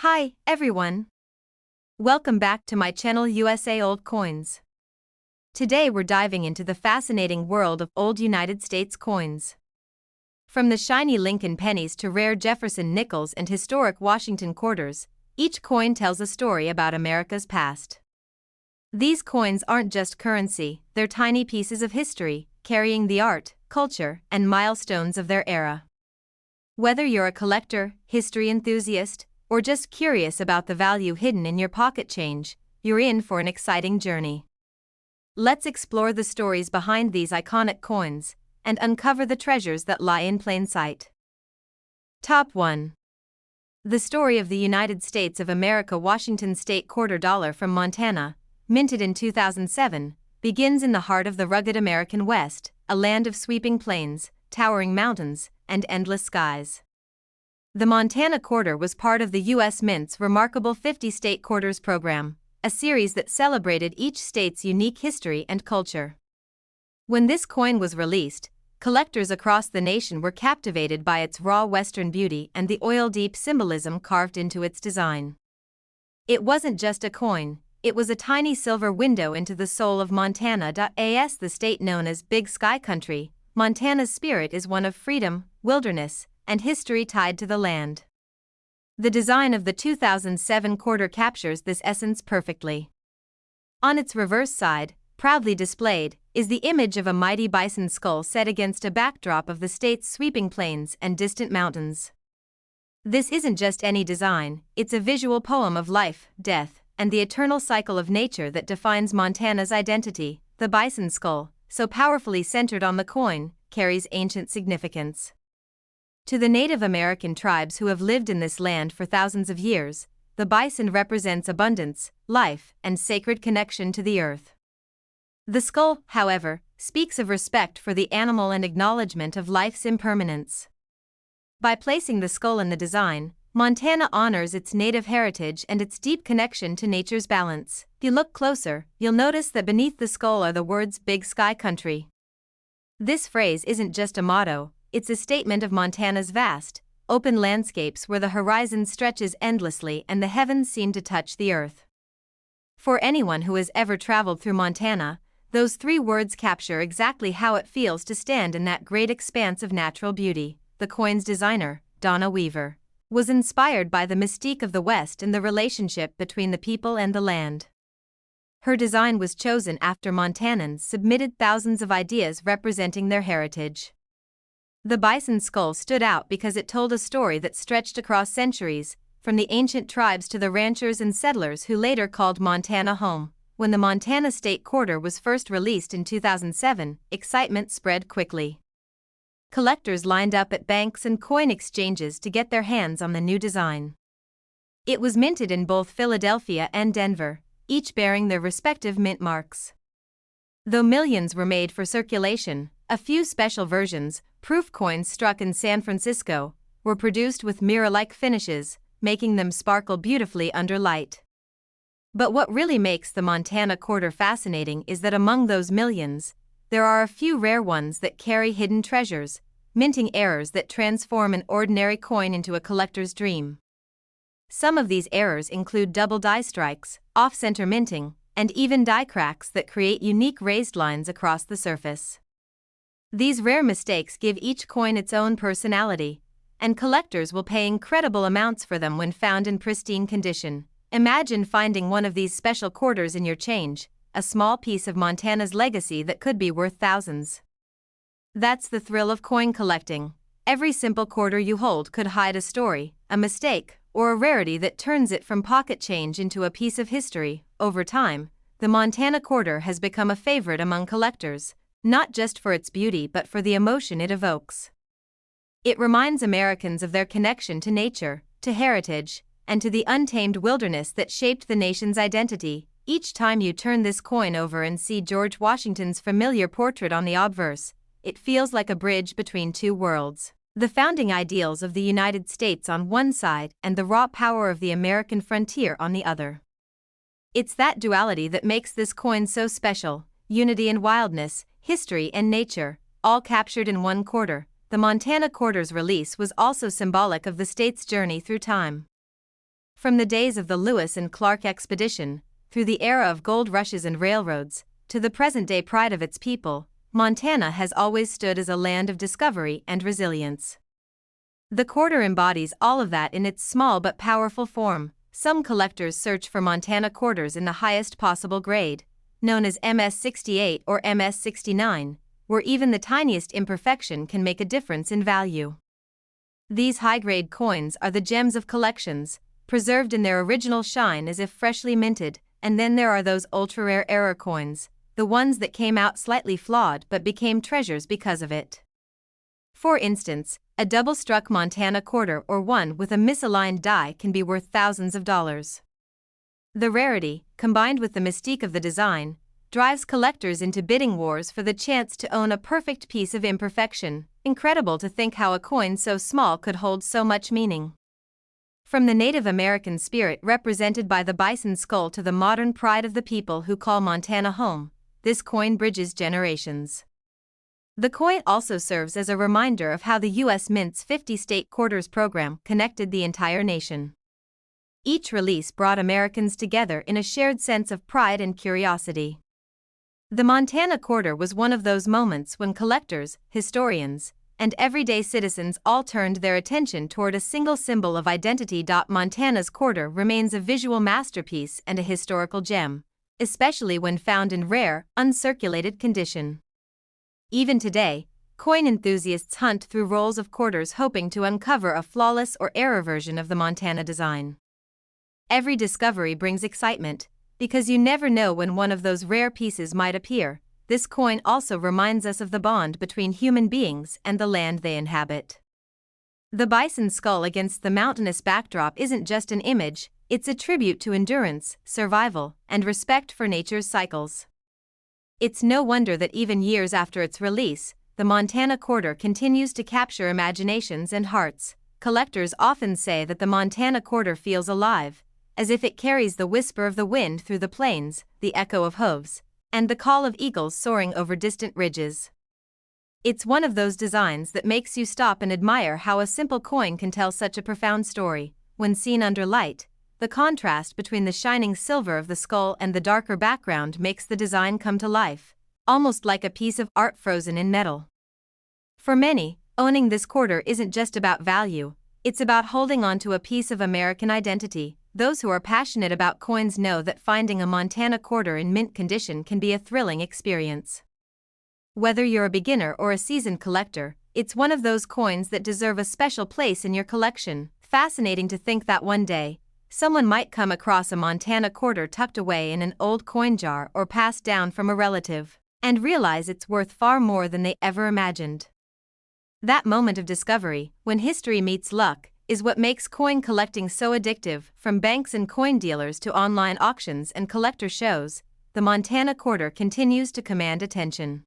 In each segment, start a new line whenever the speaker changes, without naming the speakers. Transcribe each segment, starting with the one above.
Hi, everyone. Welcome back to my channel USA Old Coins. Today we're diving into the fascinating world of old United States coins. From the shiny Lincoln pennies to rare Jefferson nickels and historic Washington quarters, each coin tells a story about America's past. These coins aren't just currency, they're tiny pieces of history, carrying the art, culture, and milestones of their era. Whether you're a collector, history enthusiast, or just curious about the value hidden in your pocket change, you're in for an exciting journey. Let's explore the stories behind these iconic coins and uncover the treasures that lie in plain sight. Top 1. The story of the United States of America Washington State Quarter Dollar from Montana, minted in 2007, begins in the heart of the rugged American West, a land of sweeping plains, towering mountains, and endless skies. The Montana Quarter was part of the U.S. Mint's remarkable 50 State Quarters program, a series that celebrated each state's unique history and culture. When this coin was released, collectors across the nation were captivated by its raw Western beauty and the oil-deep symbolism carved into its design. It wasn't just a coin, it was a tiny silver window into the soul of Montana. As the state known as Big Sky Country, Montana's spirit is one of freedom, wilderness, and history tied to the land. The design of the 2007 quarter captures this essence perfectly. On its reverse side, proudly displayed, is the image of a mighty bison skull set against a backdrop of the state's sweeping plains and distant mountains. This isn't just any design, it's a visual poem of life, death, and the eternal cycle of nature that defines Montana's identity. The bison skull, so powerfully centered on the coin, carries ancient significance. To the Native American tribes who have lived in this land for thousands of years, the bison represents abundance, life, and sacred connection to the earth. The skull, however, speaks of respect for the animal and acknowledgement of life's impermanence. By placing the skull in the design, Montana honors its native heritage and its deep connection to nature's balance. If you look closer, you'll notice that beneath the skull are the words Big Sky Country. This phrase isn't just a motto, it's a statement of Montana's vast, open landscapes where the horizon stretches endlessly and the heavens seem to touch the earth. For anyone who has ever traveled through Montana, those three words capture exactly how it feels to stand in that great expanse of natural beauty. The coin's designer, Donna Weaver, was inspired by the mystique of the West and the relationship between the people and the land. Her design was chosen after Montanans submitted thousands of ideas representing their heritage. The bison skull stood out because it told a story that stretched across centuries, from the ancient tribes to the ranchers and settlers who later called Montana home. When the Montana State Quarter was first released in 2007, excitement spread quickly. Collectors lined up at banks and coin exchanges to get their hands on the new design. It was minted in both Philadelphia and Denver, each bearing their respective mint marks. Though millions were made for circulation, a few special versions, proof coins struck in San Francisco, were produced with mirror-like finishes, making them sparkle beautifully under light. But what really makes the Montana Quarter fascinating is that among those millions, there are a few rare ones that carry hidden treasures, minting errors that transform an ordinary coin into a collector's dream. Some of these errors include double die strikes, off-center minting, and even die cracks that create unique raised lines across the surface. These rare mistakes give each coin its own personality, and collectors will pay incredible amounts for them when found in pristine condition. Imagine finding one of these special quarters in your change, a small piece of Montana's legacy that could be worth thousands. That's the thrill of coin collecting. Every simple quarter you hold could hide a story, a mistake, or a rarity that turns it from pocket change into a piece of history. Over time, the Montana Quarter has become a favorite among collectors, not just for its beauty but for the emotion it evokes. It reminds Americans of their connection to nature, to heritage, and to the untamed wilderness that shaped the nation's identity. Each time you turn this coin over and see George Washington's familiar portrait on the obverse, it feels like a bridge between two worlds. The founding ideals of the United States on one side and the raw power of the American frontier on the other. It's that duality that makes this coin so special, unity and wildness, history and nature, all captured in one quarter. The Montana Quarter's release was also symbolic of the state's journey through time. From the days of the Lewis and Clark expedition, through the era of gold rushes and railroads, to the present-day pride of its people, Montana has always stood as a land of discovery and resilience. The quarter embodies all of that in its small but powerful form. Some collectors search for Montana quarters in the highest possible grade, known as MS-68 or MS-69, where even the tiniest imperfection can make a difference in value. These high-grade coins are the gems of collections, preserved in their original shine as if freshly minted, and then there are those ultra-rare error coins, the ones that came out slightly flawed but became treasures because of it. For instance, a double-struck Montana quarter or one with a misaligned die can be worth thousands of dollars. The rarity, combined with the mystique of the design, drives collectors into bidding wars for the chance to own a perfect piece of imperfection. Incredible to think how a coin so small could hold so much meaning. From the Native American spirit represented by the bison skull to the modern pride of the people who call Montana home, this coin bridges generations. The coin also serves as a reminder of how the U.S. Mint's 50-state quarters program connected the entire nation. Each release brought Americans together in a shared sense of pride and curiosity. The Montana quarter was one of those moments when collectors, historians, and everyday citizens all turned their attention toward a single symbol of identity. Montana's quarter remains a visual masterpiece and a historical gem, especially when found in rare, uncirculated condition. Even today, coin enthusiasts hunt through rolls of quarters hoping to uncover a flawless or error version of the Montana design. Every discovery brings excitement, because you never know when one of those rare pieces might appear. This coin also reminds us of the bond between human beings and the land they inhabit. The bison skull against the mountainous backdrop isn't just an image, it's a tribute to endurance, survival, and respect for nature's cycles. It's no wonder that even years after its release, the Montana quarter continues to capture imaginations and hearts. Collectors often say that the Montana quarter feels alive, as if it carries the whisper of the wind through the plains, the echo of hooves, and the call of eagles soaring over distant ridges. It's one of those designs that makes you stop and admire how a simple coin can tell such a profound story. When seen under light, the contrast between the shining silver of the skull and the darker background makes the design come to life, almost like a piece of art frozen in metal. For many, owning this quarter isn't just about value, it's about holding on to a piece of American identity. Those who are passionate about coins know that finding a Montana quarter in mint condition can be a thrilling experience. Whether you're a beginner or a seasoned collector, it's one of those coins that deserve a special place in your collection. Fascinating to think that one day, someone might come across a Montana quarter tucked away in an old coin jar or passed down from a relative, and realize it's worth far more than they ever imagined. That moment of discovery, when history meets luck, is what makes coin collecting so addictive. From banks and coin dealers to online auctions and collector shows, the Montana quarter continues to command attention.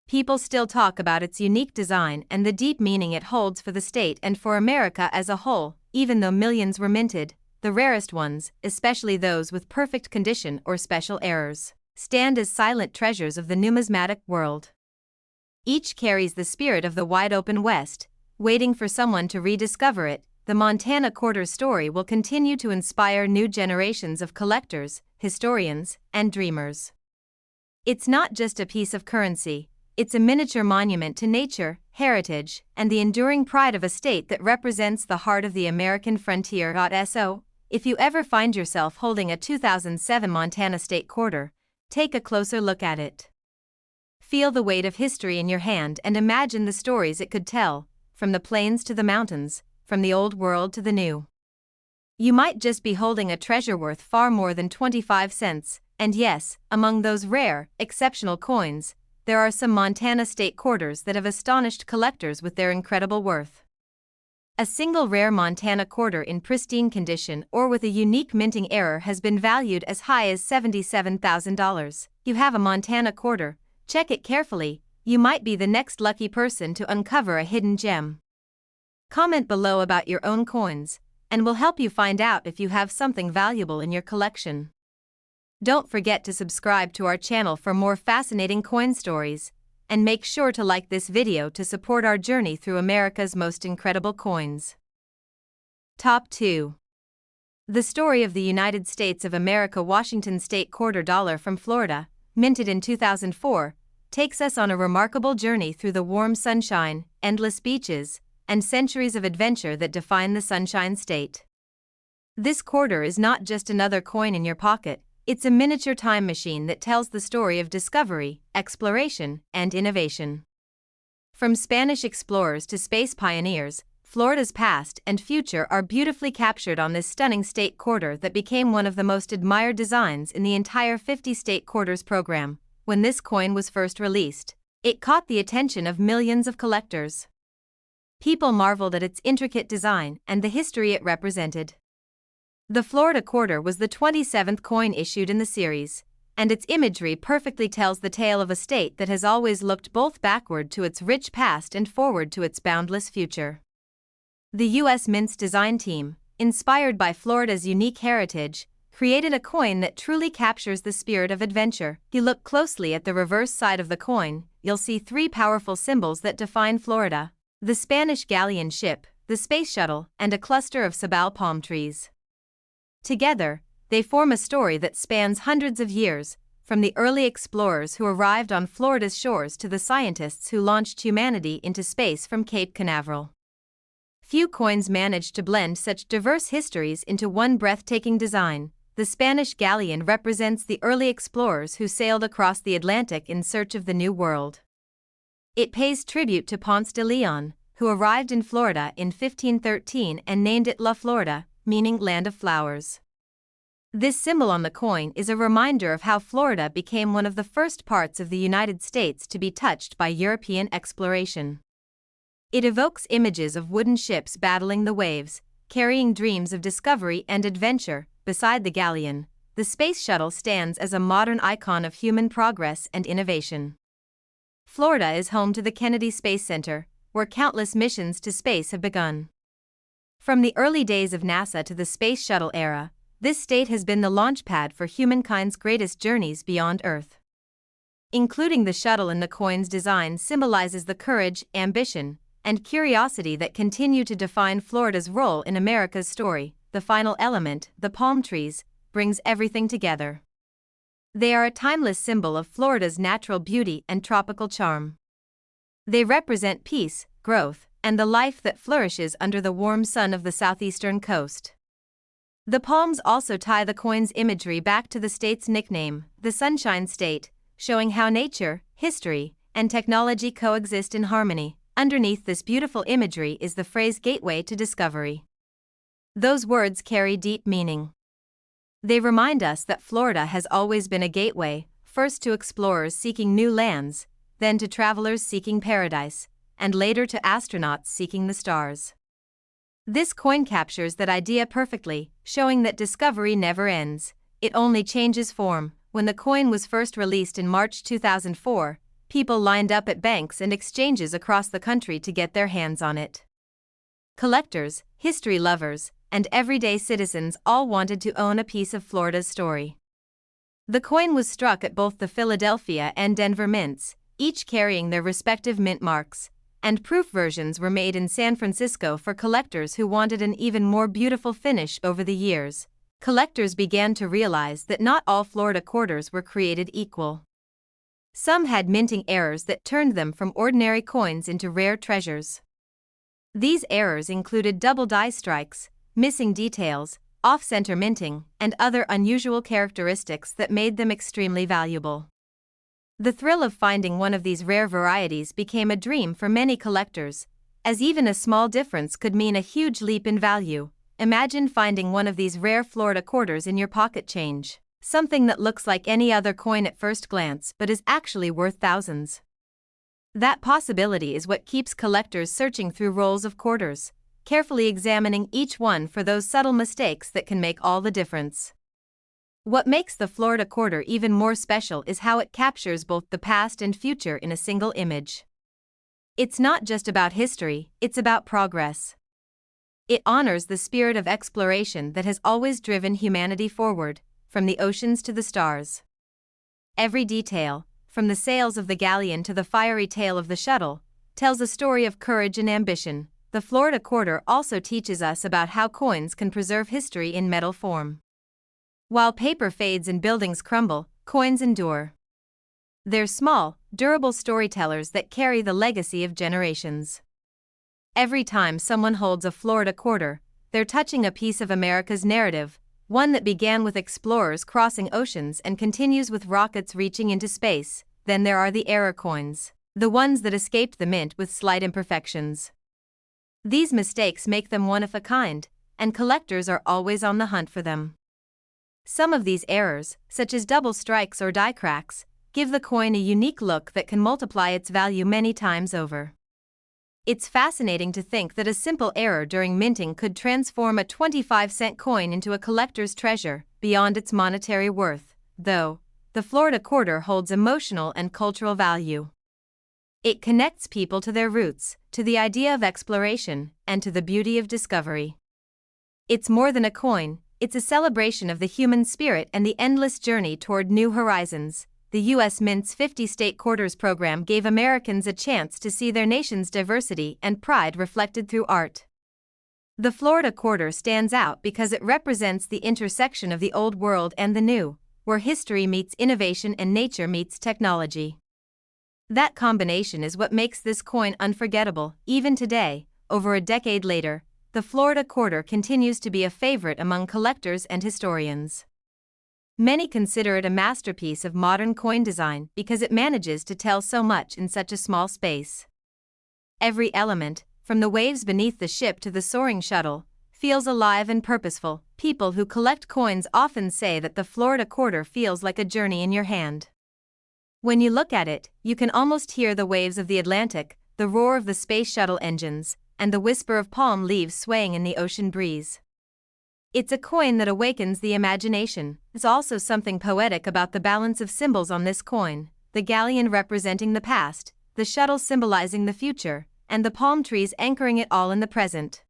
People still talk about its unique design and the deep meaning it holds for the state and for America as a whole. Even though millions were minted, the rarest ones, especially those with perfect condition or special errors, stand as silent treasures of the numismatic world. Each carries the spirit of the wide-open West, waiting for someone to rediscover it. The Montana quarter's story will continue to inspire new generations of collectors, historians, and dreamers. It's not just a piece of currency, it's a miniature monument to nature, heritage, and the enduring pride of a state that represents the heart of the American frontier. So, if you ever find yourself holding a 2007 Montana state quarter, take a closer look at it. Feel the weight of history in your hand and imagine the stories it could tell, from the plains to the mountains, from the old world to the new. You might just be holding a treasure worth far more than 25 cents, and yes, among those rare, exceptional coins, there are some Montana state quarters that have astonished collectors with their incredible worth. A single rare Montana quarter in pristine condition or with a unique minting error has been valued as high as $77,000. You have a Montana quarter, check it carefully, you might be the next lucky person to uncover a hidden gem. Comment below about your own coins, and we'll help you find out if you have something valuable in your collection. Don't forget to subscribe to our channel for more fascinating coin stories, and make sure to like this video to support our journey through America's most incredible coins. Top 2. The story of the United States of America Washington State Quarter Dollar from Florida, minted in 2004, takes us on a remarkable journey through the warm sunshine, endless beaches, and centuries of adventure that define the Sunshine State. This quarter is not just another coin in your pocket, it's a miniature time machine that tells the story of discovery, exploration, and innovation. From Spanish explorers to space pioneers, Florida's past and future are beautifully captured on this stunning state quarter that became one of the most admired designs in the entire 50-state quarters program. When this coin was first released, it caught the attention of millions of collectors. People marveled at its intricate design and the history it represented. The Florida Quarter was the 27th coin issued in the series, and its imagery perfectly tells the tale of a state that has always looked both backward to its rich past and forward to its boundless future. The U.S. Mint's design team, inspired by Florida's unique heritage, created a coin that truly captures the spirit of adventure. If you look closely at the reverse side of the coin, you'll see three powerful symbols that define Florida: the Spanish galleon ship, the space shuttle, and a cluster of sabal palm trees. Together, they form a story that spans hundreds of years, from the early explorers who arrived on Florida's shores to the scientists who launched humanity into space from Cape Canaveral. Few coins manage to blend such diverse histories into one breathtaking design. The Spanish galleon represents the early explorers who sailed across the Atlantic in search of the New World. It pays tribute to Ponce de Leon, who arrived in Florida in 1513 and named it La Florida, meaning land of flowers. This symbol on the coin is a reminder of how Florida became one of the first parts of the United States to be touched by European exploration. It evokes images of wooden ships battling the waves, carrying dreams of discovery and adventure. Beside the galleon, the space shuttle stands as a modern icon of human progress and innovation. Florida is home to the Kennedy Space Center, where countless missions to space have begun. From the early days of NASA to the space shuttle era, this state has been the launchpad for humankind's greatest journeys beyond Earth. Including the shuttle in the coin's design symbolizes the courage, ambition, and curiosity that continue to define Florida's role in America's story. The final element, the palm trees, brings everything together. They are a timeless symbol of Florida's natural beauty and tropical charm. They represent peace, growth, and the life that flourishes under the warm sun of the southeastern coast. The palms also tie the coin's imagery back to the state's nickname, the Sunshine State, showing how nature, history, and technology coexist in harmony. Underneath this beautiful imagery is the phrase "gateway to discovery." Those words carry deep meaning. They remind us that Florida has always been a gateway, first to explorers seeking new lands, then to travelers seeking paradise, and later to astronauts seeking the stars. This coin captures that idea perfectly, showing that discovery never ends, it only changes form. When the coin was first released in March 2004, people lined up at banks and exchanges across the country to get their hands on it. Collectors, history lovers, and everyday citizens all wanted to own a piece of Florida's story. The coin was struck at both the Philadelphia and Denver mints, each carrying their respective mint marks, and proof versions were made in San Francisco for collectors who wanted an even more beautiful finish. Over the years, collectors began to realize that not all Florida quarters were created equal. Some had minting errors that turned them from ordinary coins into rare treasures. These errors included double die strikes, missing details, off-center minting, and other unusual characteristics that made them extremely valuable. The thrill of finding one of these rare varieties became a dream for many collectors, as even a small difference could mean a huge leap in value. Imagine finding one of these rare Florida quarters in your pocket change. Something that looks like any other coin at first glance but is actually worth thousands. That possibility is what keeps collectors searching through rolls of quarters, carefully examining each one for those subtle mistakes that can make all the difference. What makes the Florida quarter even more special is how it captures both the past and future in a single image. It's not just about history, it's about progress. It honors the spirit of exploration that has always driven humanity forward, from the oceans to the stars. Every detail, from the sails of the galleon to the fiery tail of the shuttle, tells a story of courage and ambition. the Florida quarter also teaches us about how coins can preserve history in metal form. While paper fades and buildings crumble, coins endure. They're small, durable storytellers that carry the legacy of generations. Every time someone holds a Florida quarter, they're touching a piece of America's narrative, one that began with explorers crossing oceans and continues with rockets reaching into space. Then there are the error coins, the ones that escaped the mint with slight imperfections. These mistakes make them one of a kind, and collectors are always on the hunt for them. Some of these errors, such as double strikes or die cracks, give the coin a unique look that can multiply its value many times over. It's fascinating to think that a simple error during minting could transform a 25-cent coin into a collector's treasure. Beyond its monetary worth, though, the Florida quarter holds emotional and cultural value. It connects people to their roots, to the idea of exploration, and to the beauty of discovery. It's more than a coin, it's a celebration of the human spirit and the endless journey toward new horizons. The U.S. Mint's 50-state quarters program gave Americans a chance to see their nation's diversity and pride reflected through art. The Florida quarter stands out because it represents the intersection of the old world and the new, where history meets innovation and nature meets technology. That combination is what makes this coin unforgettable. Even today, over a decade later, the Florida quarter continues to be a favorite among collectors and historians. Many consider it a masterpiece of modern coin design because it manages to tell so much in such a small space. Every element, from the waves beneath the ship to the soaring shuttle, feels alive and purposeful. People who collect coins often say that the Florida quarter feels like a journey in your hand. When you look at it, you can almost hear the waves of the Atlantic, the roar of the space shuttle engines, and the whisper of palm leaves swaying in the ocean breeze. It's a coin that awakens the imagination. There's also something poetic about the balance of symbols on this coin, the galleon representing the past, the shuttle symbolizing the future, and the palm trees anchoring it all in the present.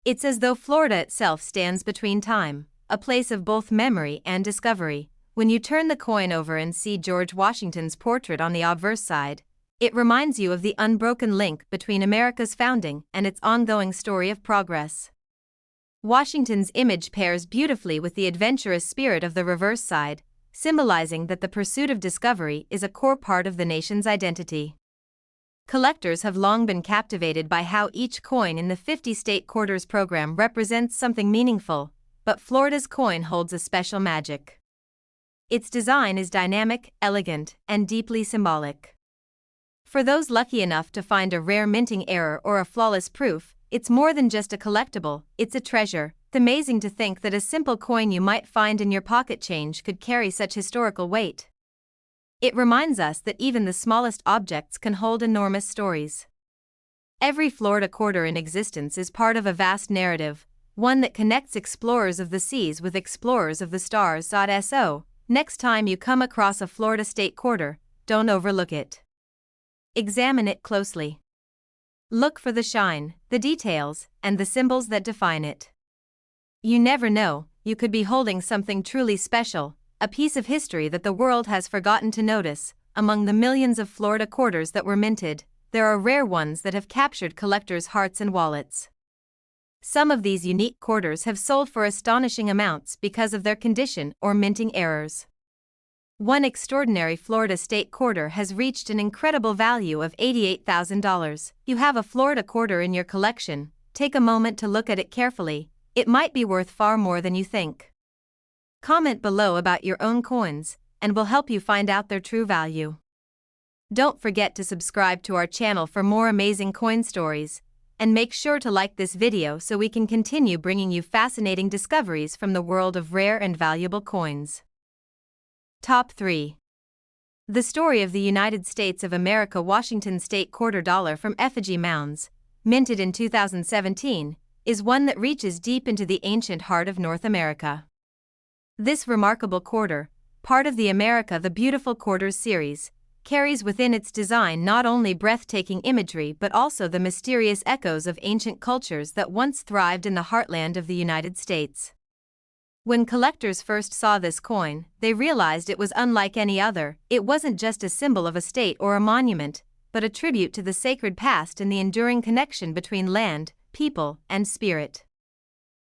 It's as though Florida itself stands between time, a place of both memory and discovery. When you turn the coin over and see George Washington's portrait on the obverse side, it reminds you of the unbroken link between America's founding and its ongoing story of progress. Washington's image pairs beautifully with the adventurous spirit of the reverse side, symbolizing that the pursuit of discovery is a core part of the nation's identity. Collectors have long been captivated by how each coin in the 50-state quarters program represents something meaningful, but Florida's coin holds a special magic. Its design is dynamic, elegant, and deeply symbolic. For those lucky enough to find a rare minting error or a flawless proof, it's more than just a collectible, it's a treasure. It's amazing to think that a simple coin you might find in your pocket change could carry such historical weight. It reminds us that even the smallest objects can hold enormous stories. Every Florida quarter in existence is part of a vast narrative, one that connects explorers of the seas with explorers of the stars. So, next time you come across a Florida state quarter, don't overlook it. Examine it closely. Look for the shine, the details, and the symbols that define it. You never know, you could be holding something truly special, a piece of history that the world has forgotten to notice. Among the millions of Florida quarters that were minted, there are rare ones that have captured collectors' hearts and wallets. Some of these unique quarters have sold for astonishing amounts because of their condition or minting errors. One extraordinary Florida state quarter has reached an incredible value of $88,000. You have a Florida quarter in your collection, take a moment to look at it carefully, it might be worth far more than you think. Comment below about your own coins, and we'll help you find out their true value. Don't forget to subscribe to our channel for more amazing coin stories, and make sure to like this video so we can continue bringing you fascinating discoveries from the world of rare and valuable coins. Top 3. The story of the United States of America Washington State Quarter Dollar from effigy mounds, minted in 2017, is one that reaches deep into the ancient heart of North America. This remarkable quarter, part of the America the Beautiful Quarters series, carries within its design not only breathtaking imagery but also the mysterious echoes of ancient cultures that once thrived in the heartland of the United States. When collectors first saw this coin, they realized it was unlike any other. It wasn't just a symbol of a state or a monument, but a tribute to the sacred past and the enduring connection between land, people, and spirit.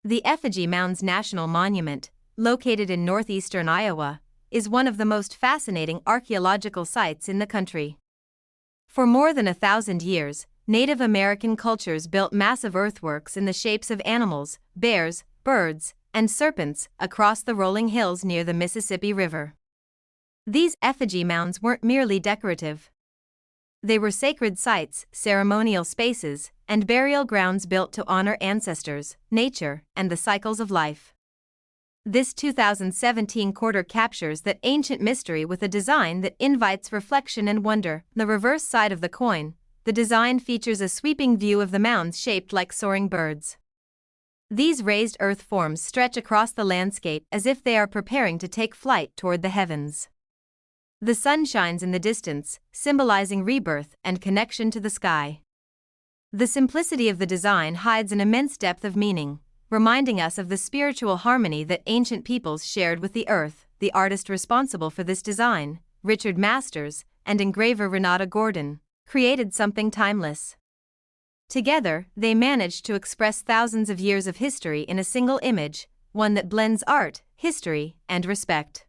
The Effigy Mounds National Monument, located in northeastern Iowa, is one of the most fascinating archaeological sites in the country. For more than 1,000 years, Native American cultures built massive earthworks in the shapes of animals, bears, birds, and serpents across the rolling hills near the Mississippi River. These effigy mounds weren't merely decorative. They were sacred sites, ceremonial spaces, and burial grounds built to honor ancestors, nature, and the cycles of life. This 2017 quarter captures that ancient mystery with a design that invites reflection and wonder. The reverse side of the coin, the design features a sweeping view of the mounds shaped like soaring birds. These raised earth forms stretch across the landscape as if they are preparing to take flight toward the heavens. The sun shines in the distance, symbolizing rebirth and connection to the sky. The simplicity of the design hides an immense depth of meaning, reminding us of the spiritual harmony that ancient peoples shared with the earth. The artist responsible for this design, Richard Masters, and engraver Renata Gordon, created something timeless. Together, they managed to express thousands of years of history in a single image, one that blends art, history, and respect.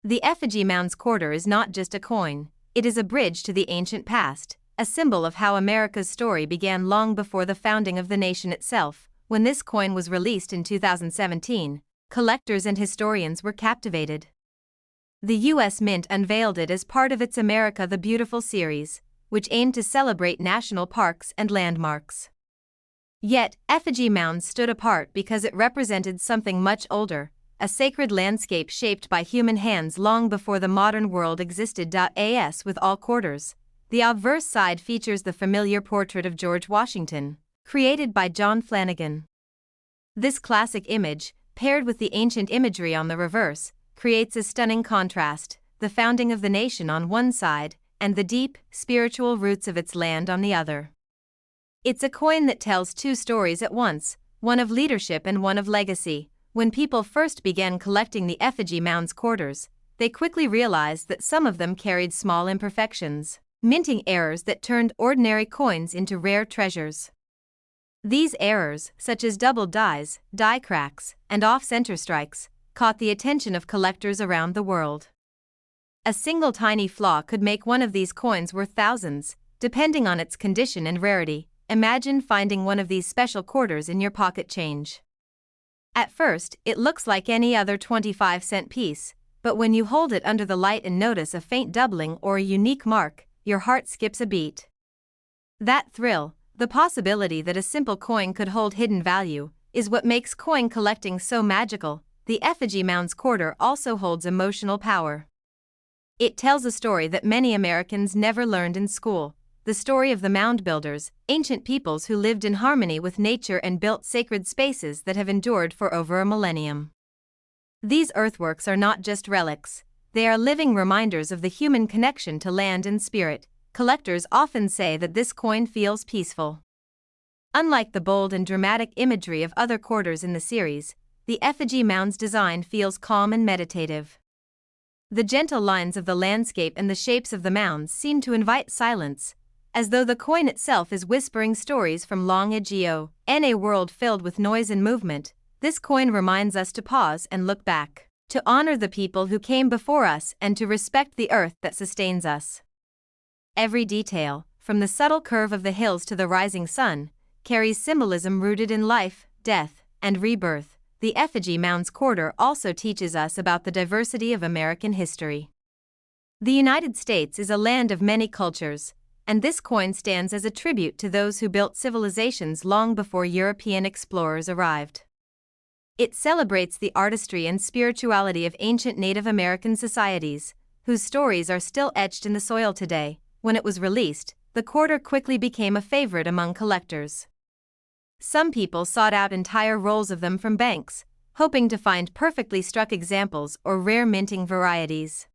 The Effigy Mounds Quarter is not just a coin, it is a bridge to the ancient past, a symbol of how America's story began long before the founding of the nation itself. When this coin was released in 2017, collectors and historians were captivated. The U.S. Mint unveiled it as part of its America the Beautiful series, which aimed to celebrate national parks and landmarks. Yet, Effigy Mounds stood apart because it represented something much older, a sacred landscape shaped by human hands long before the modern world existed. As with all quarters, the obverse side features the familiar portrait of George Washington, created by John Flanagan. This classic image, paired with the ancient imagery on the reverse, creates a stunning contrast, the founding of the nation on one side, and the deep, spiritual roots of its land on the other. It's a coin that tells two stories at once, one of leadership and one of legacy. When people first began collecting the Effigy Mounds quarters, they quickly realized that some of them carried small imperfections, minting errors that turned ordinary coins into rare treasures. These errors, such as doubled dies, die cracks, and off-center strikes, caught the attention of collectors around the world. A single tiny flaw could make one of these coins worth thousands, depending on its condition and rarity. Imagine finding one of these special quarters in your pocket change. At first, it looks like any other 25-cent piece, but when you hold it under the light and notice a faint doubling or a unique mark, your heart skips a beat. That thrill, the possibility that a simple coin could hold hidden value, is what makes coin collecting so magical. The Effigy Mounds quarter also holds emotional power. It tells a story that many Americans never learned in school, the story of the mound builders, ancient peoples who lived in harmony with nature and built sacred spaces that have endured for over a millennium. These earthworks are not just relics, they are living reminders of the human connection to land and spirit. Collectors often say that this coin feels peaceful. Unlike the bold and dramatic imagery of other quarters in the series, the Effigy Mounds design feels calm and meditative. The gentle lines of the landscape and the shapes of the mounds seem to invite silence, as though the coin itself is whispering stories from long ago. In a world filled with noise and movement, this coin reminds us to pause and look back, to honor the people who came before us and to respect the earth that sustains us. Every detail, from the subtle curve of the hills to the rising sun, carries symbolism rooted in life, death, and rebirth. The Effigy Mounds quarter also teaches us about the diversity of American history. The United States is a land of many cultures, and this coin stands as a tribute to those who built civilizations long before European explorers arrived. It celebrates the artistry and spirituality of ancient Native American societies, whose stories are still etched in the soil today. When it was released, the quarter quickly became a favorite among collectors. Some people sought out entire rolls of them from banks, hoping to find perfectly struck examples or rare minting varieties.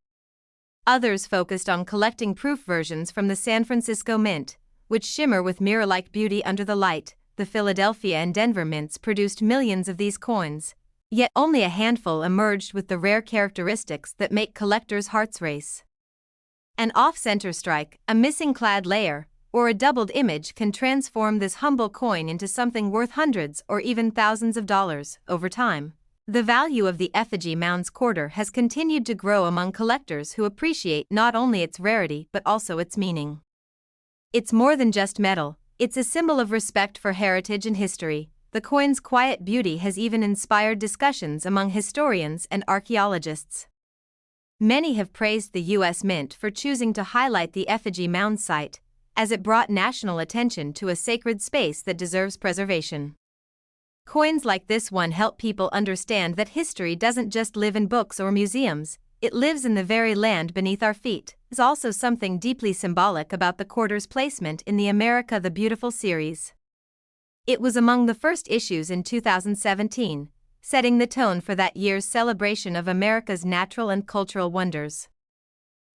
Others focused on collecting proof versions from the San Francisco Mint, which shimmer with mirror-like beauty under the light. The Philadelphia and Denver mints produced millions of these coins, yet only a handful emerged with the rare characteristics that make collectors' hearts race. An off-center strike, a missing clad layer, or a doubled image can transform this humble coin into something worth hundreds or even thousands of dollars over time. The value of the effigy mound's quarter has continued to grow among collectors who appreciate not only its rarity but also its meaning. It's more than just metal, it's a symbol of respect for heritage and history. The coin's quiet beauty has even inspired discussions among historians and archaeologists. Many have praised the U.S. Mint for choosing to highlight the effigy mound site, as it brought national attention to a sacred space that deserves preservation. Coins like this one help people understand that history doesn't just live in books or museums, it lives in the very land beneath our feet. There's also something deeply symbolic about the quarter's placement in the America the Beautiful series. It was among the first issues in 2017, setting the tone for that year's celebration of America's natural and cultural wonders.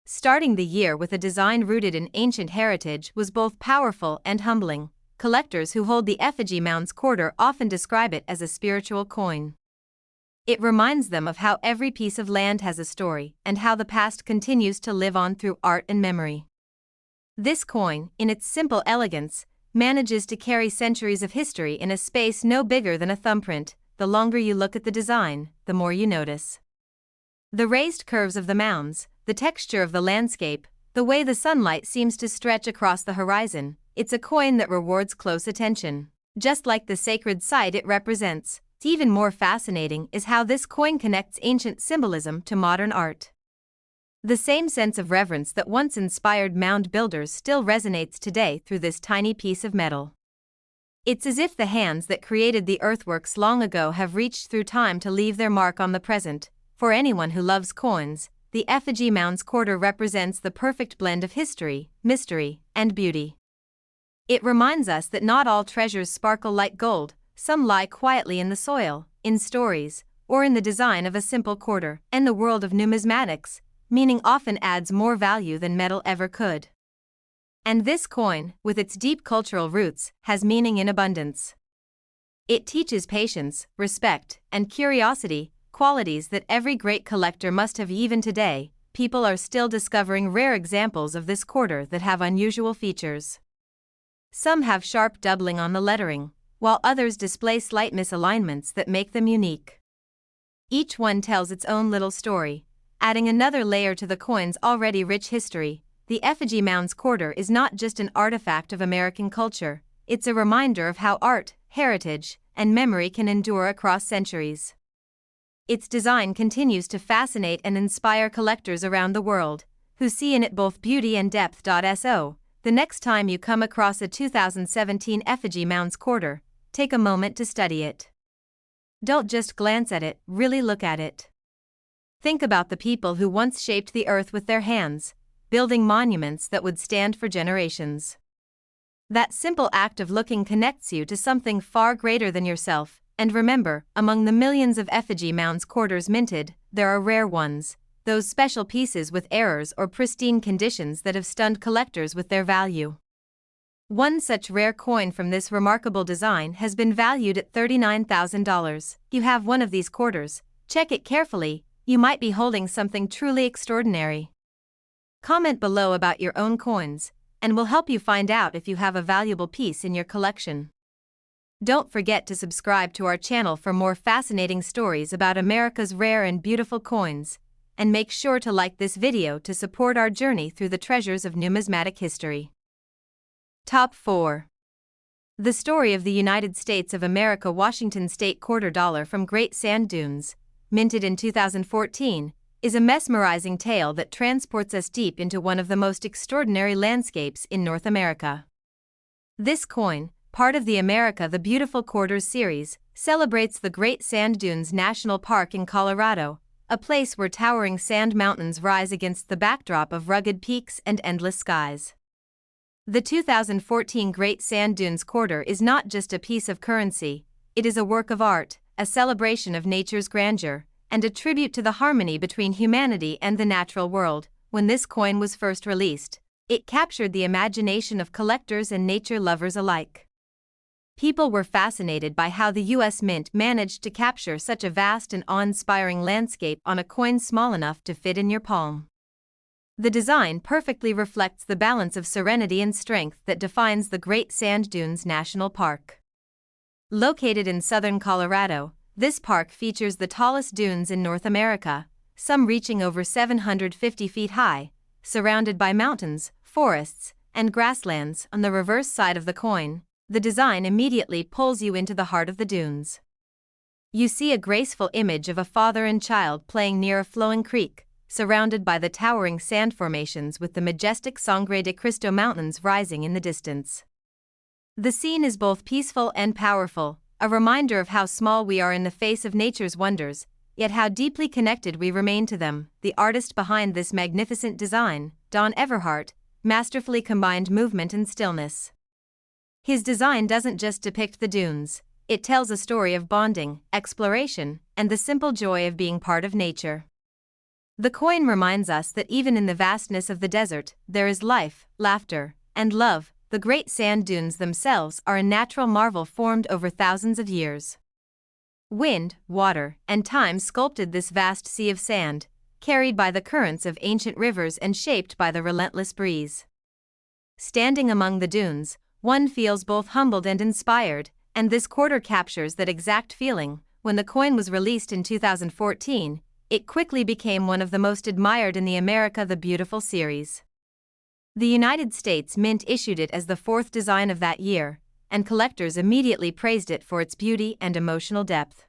Starting the year with a design rooted in ancient heritage was both powerful and humbling. Collectors who hold the effigy mound's quarter often describe it as a spiritual coin. It reminds them of how every piece of land has a story and how the past continues to live on through art and memory. This coin, in its simple elegance, manages to carry centuries of history in a space no bigger than a thumbprint. The longer you look at the design, the more you notice. The raised curves of the mounds, the texture of the landscape, the way the sunlight seems to stretch across the horizon. It's a coin that rewards close attention, just like the sacred site it represents. Even more fascinating is how this coin connects ancient symbolism to modern art. The same sense of reverence that once inspired mound builders still resonates today through this tiny piece of metal. It's as if the hands that created the earthworks long ago have reached through time to leave their mark on the present. For anyone who loves coins, the effigy mound's quarter represents the perfect blend of history, mystery, and beauty. It reminds us that not all treasures sparkle like gold, some lie quietly in the soil, in stories, or in the design of a simple quarter. And the world of numismatics, meaning often adds more value than metal ever could. And this coin, with its deep cultural roots, has meaning in abundance. It teaches patience, respect, and curiosity, qualities that every great collector must have. Even today, people are still discovering rare examples of this quarter that have unusual features. Some have sharp doubling on the lettering, while others display slight misalignments that make them unique. Each one tells its own little story, adding another layer to the coin's already rich history. The effigy mound's quarter is not just an artifact of American culture, it's a reminder of how art, heritage, and memory can endure across centuries. Its design continues to fascinate and inspire collectors around the world, who see in it both beauty and depth. So, the next time you come across a 2017 effigy mound's quarter, take a moment to study it. Don't just glance at it, really look at it. Think about the people who once shaped the earth with their hands, building monuments that would stand for generations. That simple act of looking connects you to something far greater than yourself. And remember, among the millions of effigy mound's quarters minted, there are rare ones, those special pieces with errors or pristine conditions that have stunned collectors with their value. One such rare coin from this remarkable design has been valued at $39,000. You have one of these quarters, check it carefully, you might be holding something truly extraordinary. Comment below about your own coins, and we'll help you find out if you have a valuable piece in your collection. Don't forget to subscribe to our channel for more fascinating stories about America's rare and beautiful coins, and make sure to like this video to support our journey through the treasures of numismatic history. Top 4. The story of the United States of America Washington State Quarter Dollar from Great Sand Dunes, minted in 2014, is a mesmerizing tale that transports us deep into one of the most extraordinary landscapes in North America. This coin, part of the America the Beautiful Quarters series, celebrates the Great Sand Dunes National Park in Colorado, a place where towering sand mountains rise against the backdrop of rugged peaks and endless skies. The 2014 Great Sand Dunes Quarter is not just a piece of currency, it is a work of art, a celebration of nature's grandeur, and a tribute to the harmony between humanity and the natural world. When this coin was first released, it captured the imagination of collectors and nature lovers alike. People were fascinated by how the U.S. Mint managed to capture such a vast and awe-inspiring landscape on a coin small enough to fit in your palm. The design perfectly reflects the balance of serenity and strength that defines the Great Sand Dunes National Park. Located in southern Colorado, this park features the tallest dunes in North America, some reaching over 750 feet high, surrounded by mountains, forests, and grasslands. On the reverse side of the coin, the design immediately pulls you into the heart of the dunes. You see a graceful image of a father and child playing near a flowing creek, surrounded by the towering sand formations with the majestic Sangre de Cristo Mountains rising in the distance. The scene is both peaceful and powerful, a reminder of how small we are in the face of nature's wonders, yet how deeply connected we remain to them. The artist behind this magnificent design, Don Everhart, masterfully combined movement and stillness. His design doesn't just depict the dunes, it tells a story of bonding, exploration, and the simple joy of being part of nature. The coin reminds us that even in the vastness of the desert, there is life, laughter, and love. The Great Sand Dunes themselves are a natural marvel formed over thousands of years. Wind, water, and time sculpted this vast sea of sand, carried by the currents of ancient rivers and shaped by the relentless breeze. Standing among the dunes, one feels both humbled and inspired, and this quarter captures that exact feeling. When the coin was released in 2014, it quickly became one of the most admired in the America the Beautiful series. The United States Mint issued it as the fourth design of that year, and collectors immediately praised it for its beauty and emotional depth.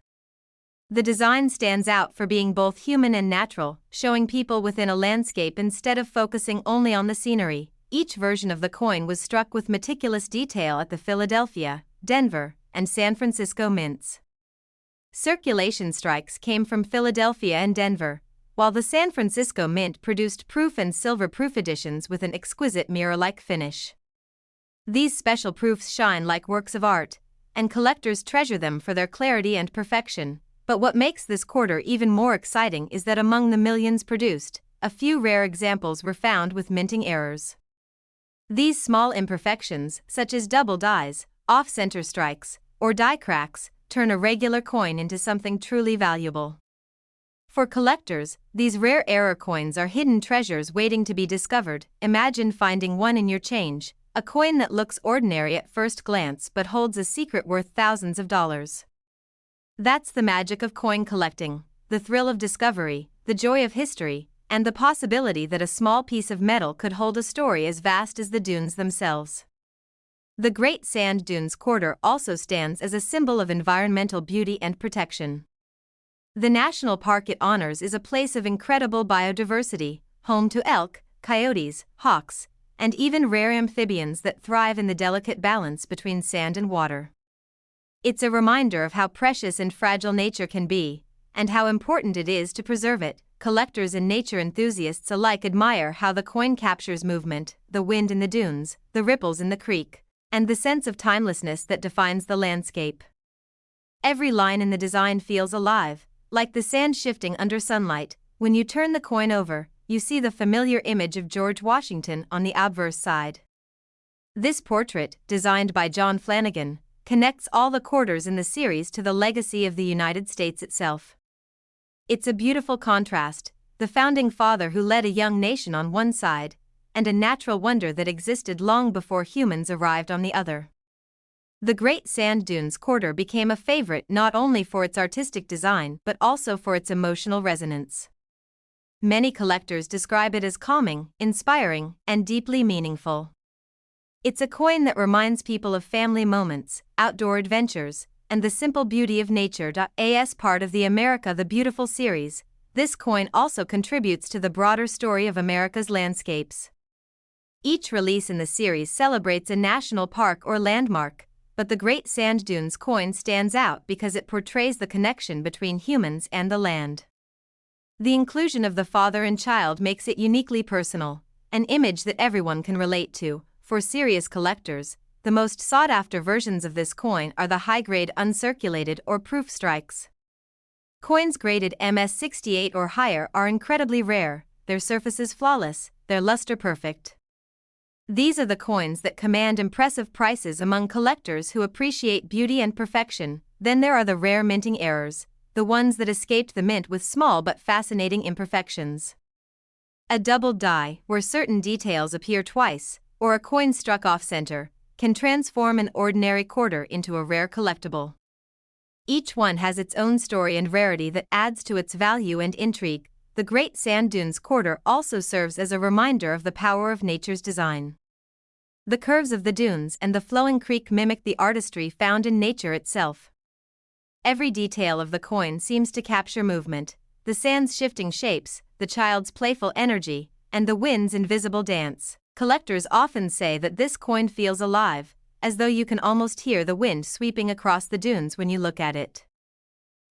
The design stands out for being both human and natural, showing people within a landscape instead of focusing only on the scenery. Each version of the coin was struck with meticulous detail at the Philadelphia, Denver, and San Francisco mints. Circulation strikes came from Philadelphia and Denver, while the San Francisco Mint produced proof and silver-proof editions with an exquisite mirror-like finish. These special proofs shine like works of art, and collectors treasure them for their clarity and perfection. But what makes this quarter even more exciting is that among the millions produced, a few rare examples were found with minting errors. These small imperfections, such as double dies, off-center strikes, or die cracks, turn a regular coin into something truly valuable. For collectors, these rare error coins are hidden treasures waiting to be discovered. Imagine finding one in your change, a coin that looks ordinary at first glance but holds a secret worth thousands of dollars. That's the magic of coin collecting, the thrill of discovery, the joy of history, and the possibility that a small piece of metal could hold a story as vast as the dunes themselves. The Great Sand Dunes Quarter also stands as a symbol of environmental beauty and protection. The national park it honors is a place of incredible biodiversity, home to elk, coyotes, hawks, and even rare amphibians that thrive in the delicate balance between sand and water. It's a reminder of how precious and fragile nature can be, and how important it is to preserve it. Collectors and nature enthusiasts alike admire how the coin captures movement, the wind in the dunes, the ripples in the creek, and the sense of timelessness that defines the landscape. Every line in the design feels alive, like the sand shifting under sunlight. When you turn the coin over, you see the familiar image of George Washington on the obverse side. This portrait, designed by John Flanagan, connects all the quarters in the series to the legacy of the United States itself. It's a beautiful contrast, the founding father who led a young nation on one side, and a natural wonder that existed long before humans arrived on the other. The Great Sand Dunes Quarter became a favorite not only for its artistic design but also for its emotional resonance. Many collectors describe it as calming, inspiring, and deeply meaningful. It's a coin that reminds people of family moments, outdoor adventures, and the simple beauty of nature. As part of the America the Beautiful series, this coin also contributes to the broader story of America's landscapes. Each release in the series celebrates a national park or landmark, but the Great Sand Dunes coin stands out because it portrays the connection between humans and the land. The inclusion of the father and child makes it uniquely personal, an image that everyone can relate to. For serious collectors, the most sought-after versions of this coin are the high-grade uncirculated or proof strikes. Coins graded MS68 or higher are incredibly rare, their surfaces flawless, their luster perfect. These are the coins that command impressive prices among collectors who appreciate beauty and perfection. Then there are the rare minting errors, the ones that escaped the mint with small but fascinating imperfections. A doubled die, where certain details appear twice, or a coin struck off-center, can transform an ordinary quarter into a rare collectible. Each one has its own story and rarity that adds to its value and intrigue. The Great Sand Dunes quarter also serves as a reminder of the power of nature's design. The curves of the dunes and the flowing creek mimic the artistry found in nature itself. Every detail of the coin seems to capture movement, the sand's shifting shapes, the child's playful energy, and the wind's invisible dance. Collectors often say that this coin feels alive, as though you can almost hear the wind sweeping across the dunes when you look at it.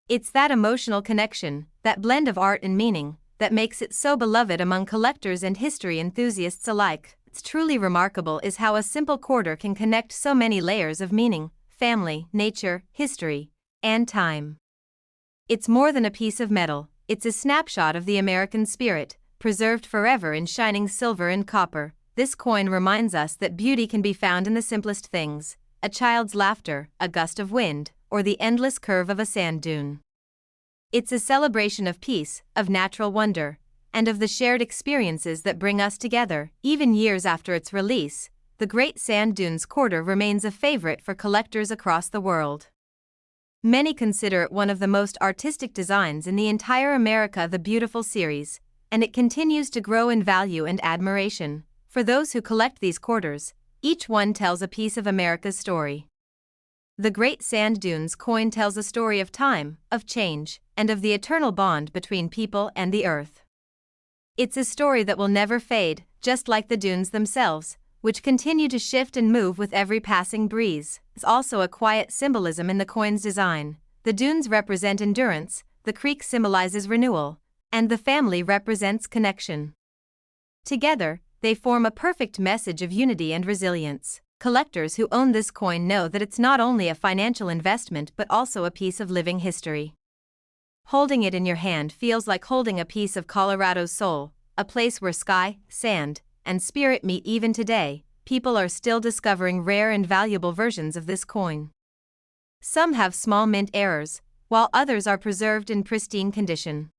It's that emotional connection, that blend of art and meaning, that makes it so beloved among collectors and history enthusiasts alike. What's truly remarkable is how a simple quarter can connect so many layers of meaning: family, nature, history, and time. It's more than a piece of metal, it's a snapshot of the American spirit, preserved forever in shining silver and copper. This coin reminds us that beauty can be found in the simplest things: a child's laughter, a gust of wind, or the endless curve of a sand dune. It's a celebration of peace, of natural wonder, and of the shared experiences that bring us together. Even years after its release, the Great Sand Dunes quarter remains a favorite for collectors across the world. Many consider it one of the most artistic designs in the entire America the Beautiful series, and it continues to grow in value and admiration. For those who collect these quarters, each one tells a piece of America's story. The Great Sand Dunes coin tells a story of time, of change, and of the eternal bond between people and the earth. It's a story that will never fade, just like the dunes themselves, which continue to shift and move with every passing breeze. There's also a quiet symbolism in the coin's design. The dunes represent endurance, the creek symbolizes renewal, and the family represents connection. Together, they form a perfect message of unity and resilience. Collectors who own this coin know that it's not only a financial investment but also a piece of living history. Holding it in your hand feels like holding a piece of Colorado's soul, a place where sky, sand, and spirit meet. Even today, people are still discovering rare and valuable versions of this coin. Some have small mint errors, while others are preserved in pristine condition.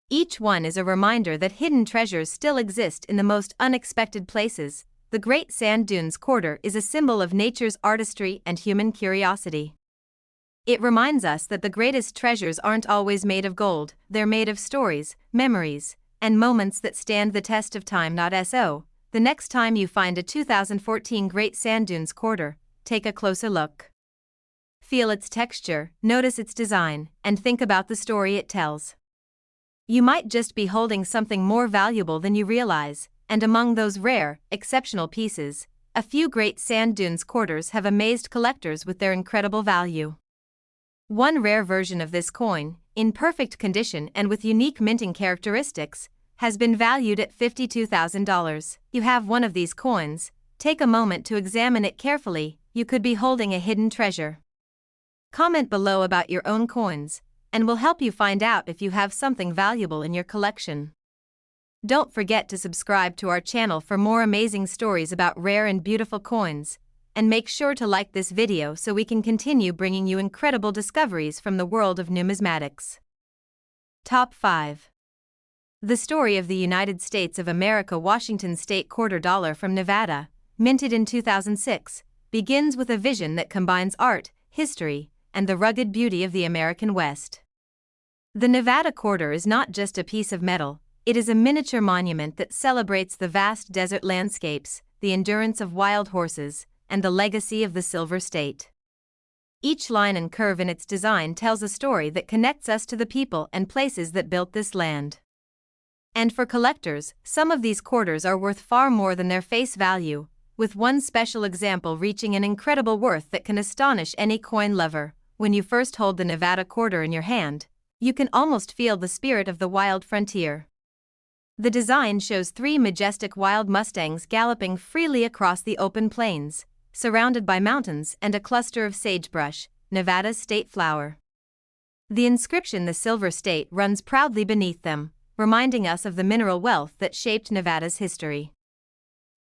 Each one is a reminder that hidden treasures still exist in the most unexpected places. The Great Sand Dunes quarter is a symbol of nature's artistry and human curiosity. It reminds us that the greatest treasures aren't always made of gold, they're made of stories, memories, and moments that stand the test of time. The next time you find a 2014 Great Sand Dunes quarter, take a closer look. Feel its texture, notice its design, and think about the story it tells. You might just be holding something more valuable than you realize, and among those rare, exceptional pieces, a few Great Sand Dunes quarters have amazed collectors with their incredible value. One rare version of this coin, in perfect condition and with unique minting characteristics, has been valued at $52,000. You have one of these coins, take a moment to examine it carefully. You could be holding a hidden treasure. Comment below about your own coins, and we'll help you find out if you have something valuable in your collection. Don't forget to subscribe to our channel for more amazing stories about rare and beautiful coins, and make sure to like this video so we can continue bringing you incredible discoveries from the world of numismatics. Top 5. The story of the United States of America Washington State Quarter Dollar from Nevada, minted in 2006, begins with a vision that combines art, history, and the rugged beauty of the American West. The Nevada quarter is not just a piece of metal, it is a miniature monument that celebrates the vast desert landscapes, the endurance of wild horses, and the legacy of the Silver State. Each line and curve in its design tells a story that connects us to the people and places that built this land. And for collectors, some of these quarters are worth far more than their face value, with one special example reaching an incredible worth that can astonish any coin lover. When you first hold the Nevada quarter in your hand, you can almost feel the spirit of the wild frontier. The design shows three majestic wild mustangs galloping freely across the open plains, surrounded by mountains and a cluster of sagebrush, Nevada's state flower. The inscription "The Silver State" runs proudly beneath them, reminding us of the mineral wealth that shaped Nevada's history.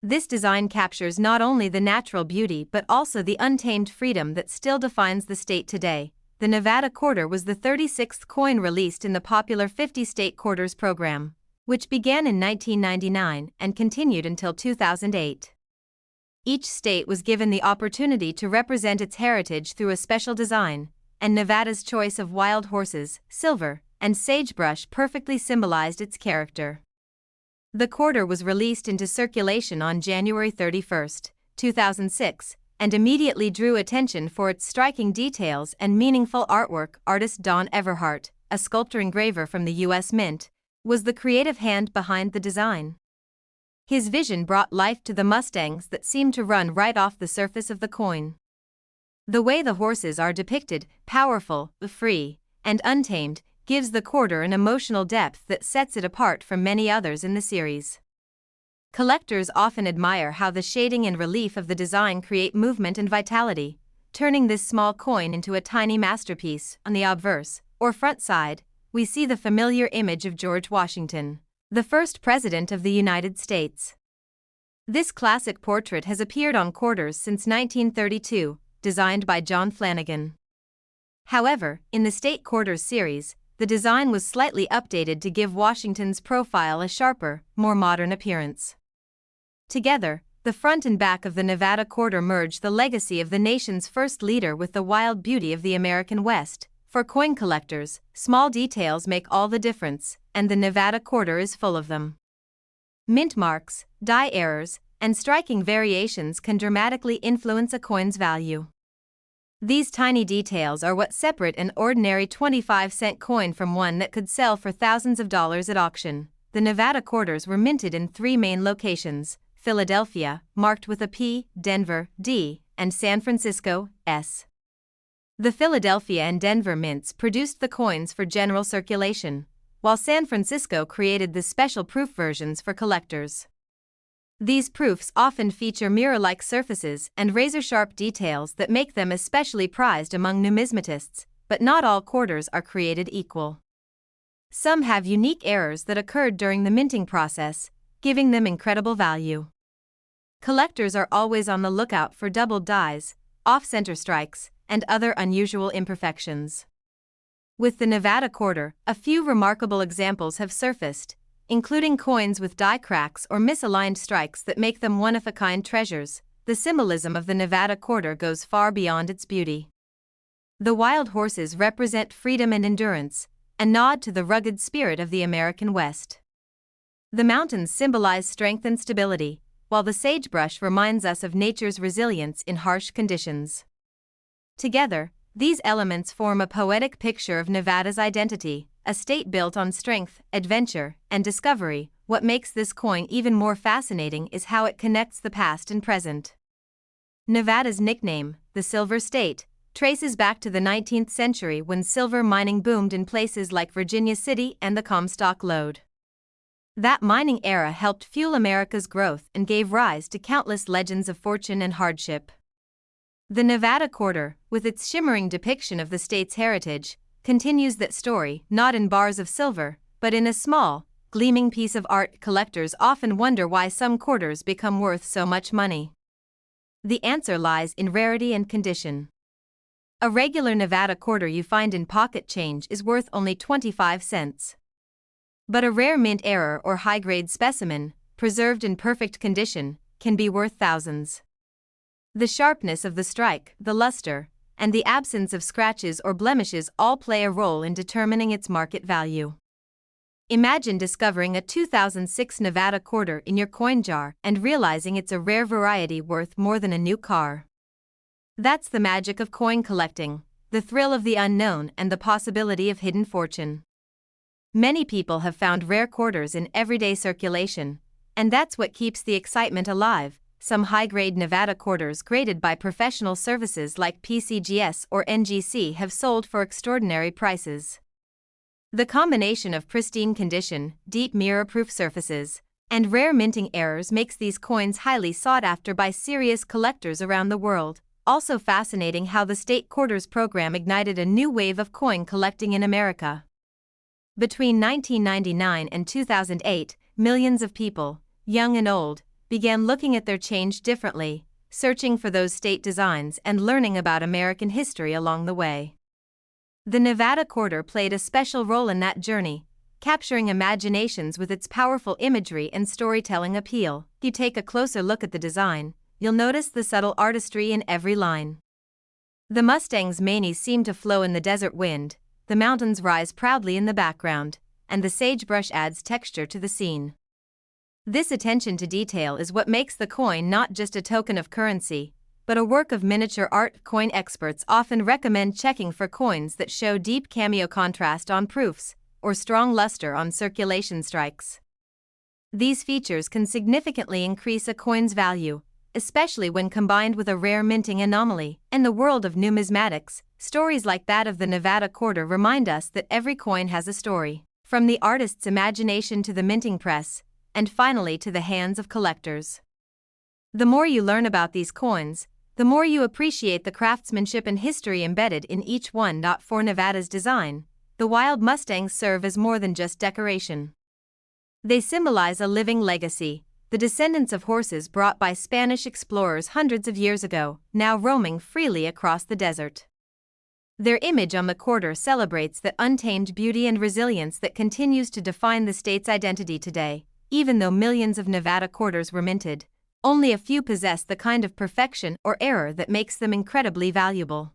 This design captures not only the natural beauty but also the untamed freedom that still defines the state today. The Nevada quarter was the 36th coin released in the popular 50 state quarters program, which began in 1999 and continued until 2008. Each state was given the opportunity to represent its heritage through a special design, and Nevada's choice of wild horses, silver, and sagebrush perfectly symbolized its character. The quarter was released into circulation on January 31, 2006, and immediately drew attention for its striking details and meaningful artwork. Artist Don Everhart, a sculptor-engraver from the U.S. Mint, was the creative hand behind the design. His vision brought life to the mustangs that seemed to run right off the surface of the coin. The way the horses are depicted, powerful, free, and untamed, gives the quarter an emotional depth that sets it apart from many others in the series. Collectors often admire how the shading and relief of the design create movement and vitality, turning this small coin into a tiny masterpiece. On the obverse, or front side, we see the familiar image of George Washington, the first President of the United States. This classic portrait has appeared on quarters since 1932, designed by John Flanagan. However, in the State Quarters series, the design was slightly updated to give Washington's profile a sharper, more modern appearance. Together, the front and back of the Nevada quarter merge the legacy of the nation's first leader with the wild beauty of the American West. For coin collectors, small details make all the difference, and the Nevada quarter is full of them. Mint marks, die errors, and striking variations can dramatically influence a coin's value. These tiny details are what separate an ordinary 25-cent coin from one that could sell for thousands of dollars at auction. The Nevada quarters were minted in 3 main locations: Philadelphia, marked with a P, Denver, D, and San Francisco, S. The Philadelphia and Denver mints produced the coins for general circulation, while San Francisco created the special proof versions for collectors. These proofs often feature mirror-like surfaces and razor-sharp details that make them especially prized among numismatists, but not all quarters are created equal. Some have unique errors that occurred during the minting process, giving them incredible value. Collectors are always on the lookout for doubled dies, off-center strikes, and other unusual imperfections. With the Nevada quarter, a few remarkable examples have surfaced, including coins with die cracks or misaligned strikes that make them one-of-a-kind treasures. The symbolism of the Nevada quarter goes far beyond its beauty. The wild horses represent freedom and endurance, a nod to the rugged spirit of the American West. The mountains symbolize strength and stability, while the sagebrush reminds us of nature's resilience in harsh conditions. Together, these elements form a poetic picture of Nevada's identity, a state built on strength, adventure, and discovery. What makes this coin even more fascinating is how it connects the past and present. Nevada's nickname, the Silver State, traces back to the 19th century when silver mining boomed in places like Virginia City and the Comstock Lode. That mining era helped fuel America's growth and gave rise to countless legends of fortune and hardship. The Nevada quarter, with its shimmering depiction of the state's heritage, continues that story, not in bars of silver, but in a small, gleaming piece of art. Collectors often wonder why some quarters become worth so much money. The answer lies in rarity and condition. A regular Nevada quarter you find in pocket change is worth only 25 cents. But a rare mint error or high-grade specimen, preserved in perfect condition, can be worth thousands. The sharpness of the strike, the luster, and the absence of scratches or blemishes all play a role in determining its market value. Imagine discovering a 2006 Nevada quarter in your coin jar and realizing it's a rare variety worth more than a new car. That's the magic of coin collecting, the thrill of the unknown and the possibility of hidden fortune. Many people have found rare quarters in everyday circulation, and that's what keeps the excitement alive. Some high-grade Nevada quarters graded by professional services like PCGS or NGC have sold for extraordinary prices. The combination of pristine condition, deep mirror-proof surfaces, and rare minting errors makes these coins highly sought after by serious collectors around the world. Also fascinating how the State Quarters program ignited a new wave of coin collecting in America. Between 1999 and 2008, millions of people, young and old, began looking at their change differently, searching for those state designs and learning about American history along the way. The Nevada quarter played a special role in that journey, capturing imaginations with its powerful imagery and storytelling appeal. If you take a closer look at the design, you'll notice the subtle artistry in every line. The Mustang's manes seem to flow in the desert wind, the mountains rise proudly in the background, and the sagebrush adds texture to the scene. This attention to detail is what makes the coin not just a token of currency, but a work of miniature art. Coin experts often recommend checking for coins that show deep cameo contrast on proofs, or strong luster on circulation strikes. These features can significantly increase a coin's value, especially when combined with a rare minting anomaly. In the world of numismatics, stories like that of the Nevada quarter remind us that every coin has a story, from the artist's imagination to the minting press, and finally to the hands of collectors. The more you learn about these coins, the more you appreciate the craftsmanship and history embedded in each one. For Nevada's design, the wild Mustangs serve as more than just decoration. They symbolize a living legacy, the descendants of horses brought by Spanish explorers hundreds of years ago, now roaming freely across the desert. Their image on the quarter celebrates that untamed beauty and resilience that continues to define the state's identity today. Even though millions of Nevada quarters were minted, only a few possess the kind of perfection or error that makes them incredibly valuable.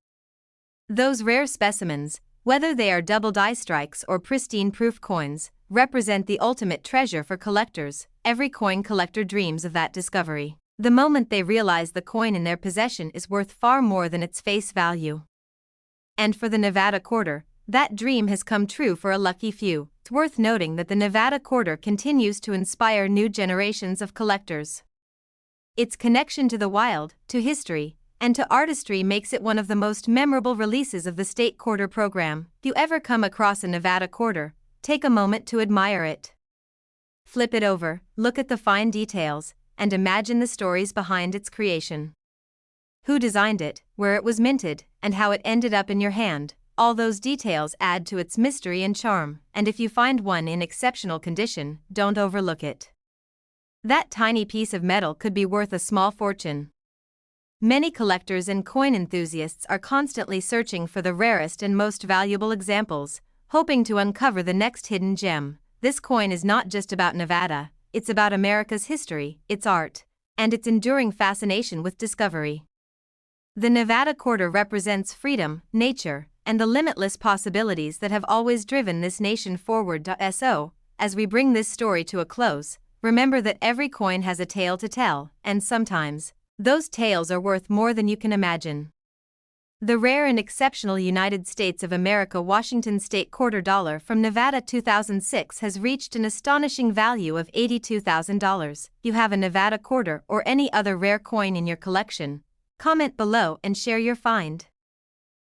Those rare specimens, whether they are double die strikes or pristine proof coins, represent the ultimate treasure for collectors. Every coin collector dreams of that discovery, the moment they realize the coin in their possession is worth far more than its face value. And for the Nevada quarter, that dream has come true for a lucky few. It's worth noting that the Nevada quarter continues to inspire new generations of collectors. Its connection to the wild, to history, and to artistry makes it one of the most memorable releases of the state quarter program. If you ever come across a Nevada quarter, take a moment to admire it. Flip it over, look at the fine details, and imagine the stories behind its creation. Who designed it, where it was minted, and how it ended up in your hand. All those details add to its mystery and charm, and if you find one in exceptional condition, don't overlook it. That tiny piece of metal could be worth a small fortune. Many collectors and coin enthusiasts are constantly searching for the rarest and most valuable examples, hoping to uncover the next hidden gem. This coin is not just about Nevada, it's about America's history, its art, and its enduring fascination with discovery. The Nevada quarter represents freedom, nature, and the limitless possibilities that have always driven this nation forward. So, as we bring this story to a close, remember that every coin has a tale to tell, and sometimes, those tales are worth more than you can imagine. The rare and exceptional United States of America Washington State quarter dollar from Nevada 2006 has reached an astonishing value of $82,000. You have a Nevada quarter or any other rare coin in your collection? Comment below and share your find.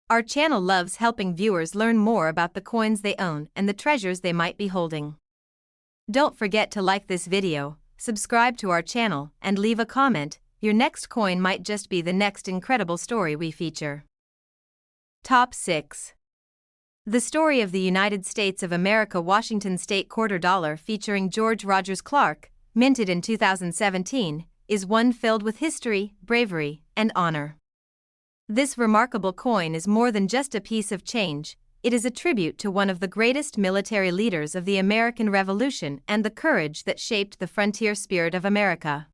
Our channel loves helping viewers learn more about the coins they own and the treasures they might be holding. Don't forget to like this video, subscribe to our channel, and leave a comment. Your next coin might just be the next incredible story we feature. Top 6. The story of the United States of America Washington State quarter dollar featuring George Rogers Clark, minted in 2017, is one filled with history, bravery, and honor. This remarkable coin is more than just a piece of change, it is a tribute to one of the greatest military leaders of the American Revolution and the courage that shaped the frontier spirit of America.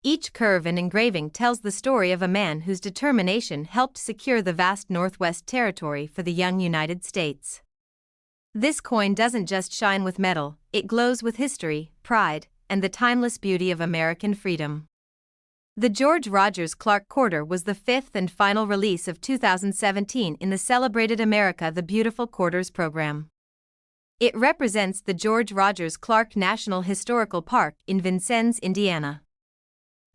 Each curve and engraving tells the story of a man whose determination helped secure the vast Northwest Territory for the young United States. This coin doesn't just shine with metal, it glows with history, pride, and the timeless beauty of American freedom. The George Rogers Clark quarter was the fifth and final release of 2017 in the celebrated America the Beautiful Quarters program. It represents the George Rogers Clark National Historical Park in Vincennes, Indiana.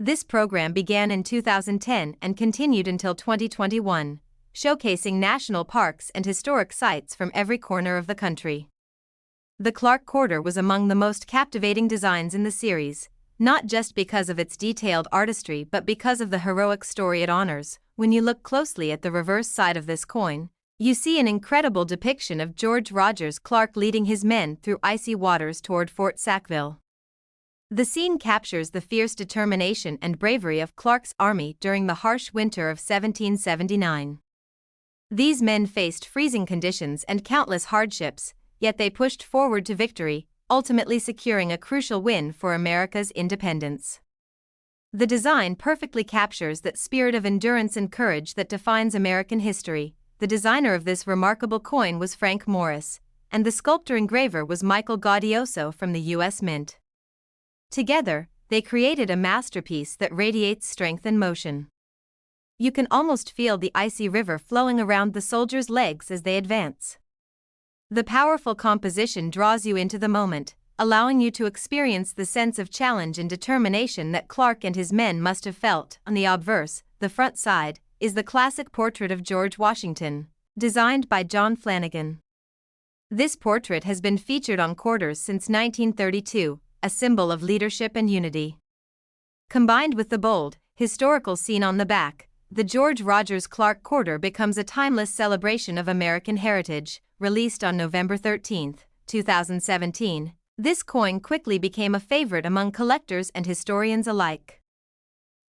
This program began in 2010 and continued until 2021, showcasing national parks and historic sites from every corner of the country. The Clark quarter was among the most captivating designs in the series, not just because of its detailed artistry but because of the heroic story it honors. When you look closely at the reverse side of this coin, you see an incredible depiction of George Rogers Clark leading his men through icy waters toward Fort Sackville. The scene captures the fierce determination and bravery of Clark's army during the harsh winter of 1779. These men faced freezing conditions and countless hardships, yet they pushed forward to victory, ultimately securing a crucial win for America's independence. The design perfectly captures that spirit of endurance and courage that defines American history. The designer of this remarkable coin was Frank Morris, and the sculptor-engraver was Michael Gaudioso from the U.S. Mint. Together, they created a masterpiece that radiates strength and motion. You can almost feel the icy river flowing around the soldiers' legs as they advance. The powerful composition draws you into the moment, allowing you to experience the sense of challenge and determination that Clark and his men must have felt. On the obverse, the front side, is the classic portrait of George Washington, designed by John Flanagan. This portrait has been featured on quarters since 1932, a symbol of leadership and unity. Combined with the bold, historical scene on the back, the George Rogers Clark quarter becomes a timeless celebration of American heritage. Released on November 13, 2017, this coin quickly became a favorite among collectors and historians alike.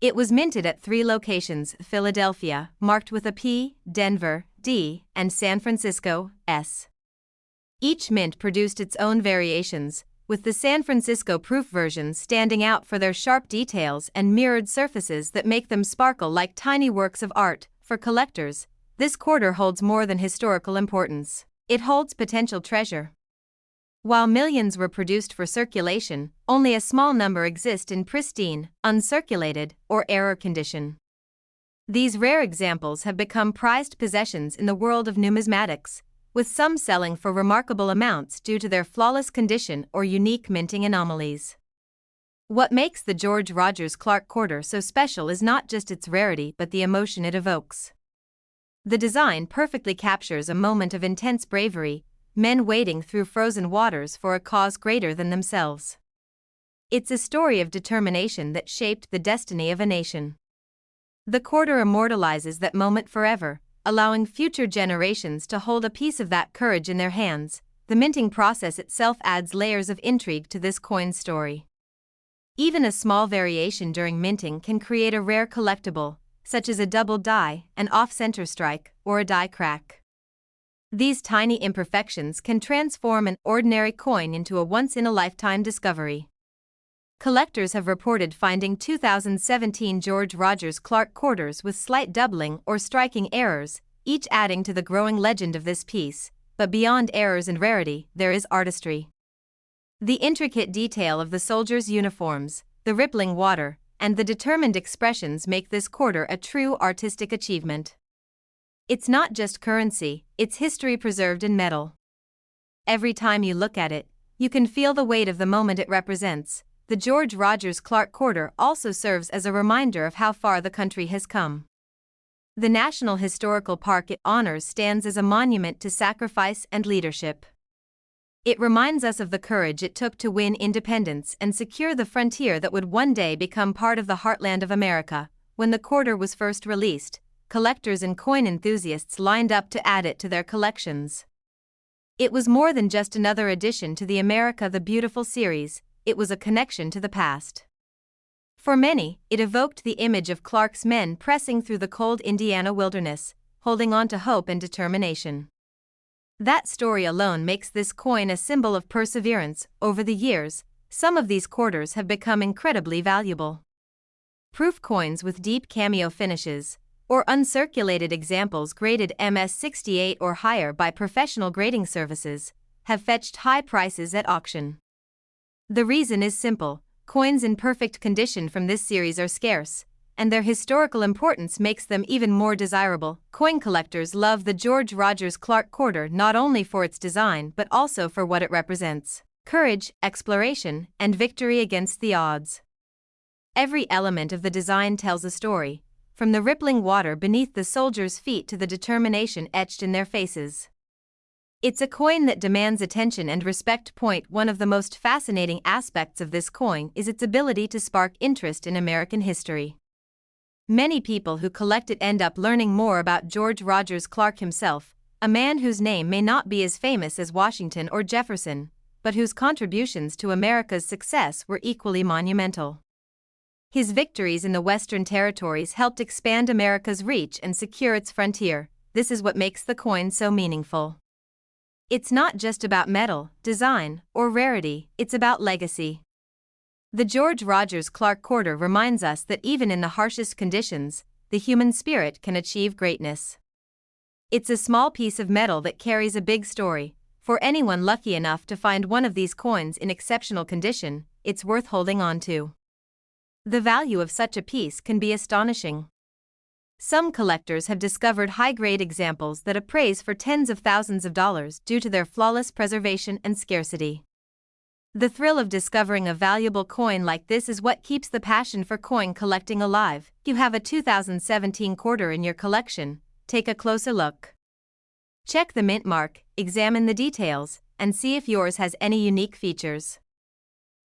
It was minted at 3 locations: Philadelphia, marked with a P, Denver, D, and San Francisco, S. Each mint produced its own variations, with the San Francisco proof version standing out for their sharp details and mirrored surfaces that make them sparkle like tiny works of art. For collectors, this quarter holds more than historical importance. It holds potential treasure. While millions were produced for circulation, only a small number exist in pristine, uncirculated, or error condition. These rare examples have become prized possessions in the world of numismatics, with some selling for remarkable amounts due to their flawless condition or unique minting anomalies. What makes the George Rogers Clark quarter so special is not just its rarity but the emotion it evokes. The design perfectly captures a moment of intense bravery, men wading through frozen waters for a cause greater than themselves. It's a story of determination that shaped the destiny of a nation. The quarter immortalizes that moment forever, allowing future generations to hold a piece of that courage in their hands. The minting process itself adds layers of intrigue to this coin's story. Even a small variation during minting can create a rare collectible, such as a double die, an off-center strike, or a die crack. These tiny imperfections can transform an ordinary coin into a once-in-a-lifetime discovery. Collectors have reported finding 2017 George Rogers Clark quarters with slight doubling or striking errors, each adding to the growing legend of this piece. But beyond errors and rarity, there is artistry. The intricate detail of the soldiers' uniforms, the rippling water, and the determined expressions make this quarter a true artistic achievement. It's not just currency, it's history preserved in metal. Every time you look at it, you can feel the weight of the moment it represents. The George Rogers Clark quarter also serves as a reminder of how far the country has come. The National Historical Park it honors stands as a monument to sacrifice and leadership. It reminds us of the courage it took to win independence and secure the frontier that would one day become part of the heartland of America. When the quarter was first released, collectors and coin enthusiasts lined up to add it to their collections. It was more than just another addition to the America the Beautiful series, it was a connection to the past. For many, it evoked the image of Clark's men pressing through the cold Indiana wilderness, holding on to hope and determination. That story alone makes this coin a symbol of perseverance. Over the years, some of these quarters have become incredibly valuable. Proof coins with deep cameo finishes, or uncirculated examples graded MS68 or higher by professional grading services, have fetched high prices at auction. The reason is simple: coins in perfect condition from this series are scarce, and their historical importance makes them even more desirable. Coin collectors love the George Rogers Clark quarter not only for its design but also for what it represents: courage, exploration, and victory against the odds. Every element of the design tells a story, from the rippling water beneath the soldiers' feet to the determination etched in their faces. It's a coin that demands attention and respect. One of the most fascinating aspects of this coin is its ability to spark interest in American history. Many people who collect it end up learning more about George Rogers Clark himself, a man whose name may not be as famous as Washington or Jefferson, but whose contributions to America's success were equally monumental. His victories in the Western Territories helped expand America's reach and secure its frontier. This is what makes the coin so meaningful. It's not just about metal, design, or rarity, it's about legacy. The George Rogers Clark Quarter reminds us that even in the harshest conditions, the human spirit can achieve greatness. It's a small piece of metal that carries a big story. For anyone lucky enough to find one of these coins in exceptional condition, it's worth holding on to. The value of such a piece can be astonishing. Some collectors have discovered high-grade examples that appraise for tens of thousands of dollars due to their flawless preservation and scarcity. The thrill of discovering a valuable coin like this is what keeps the passion for coin collecting alive. You have a 2017 quarter in your collection, take a closer look. Check the mint mark, examine the details, and see if yours has any unique features.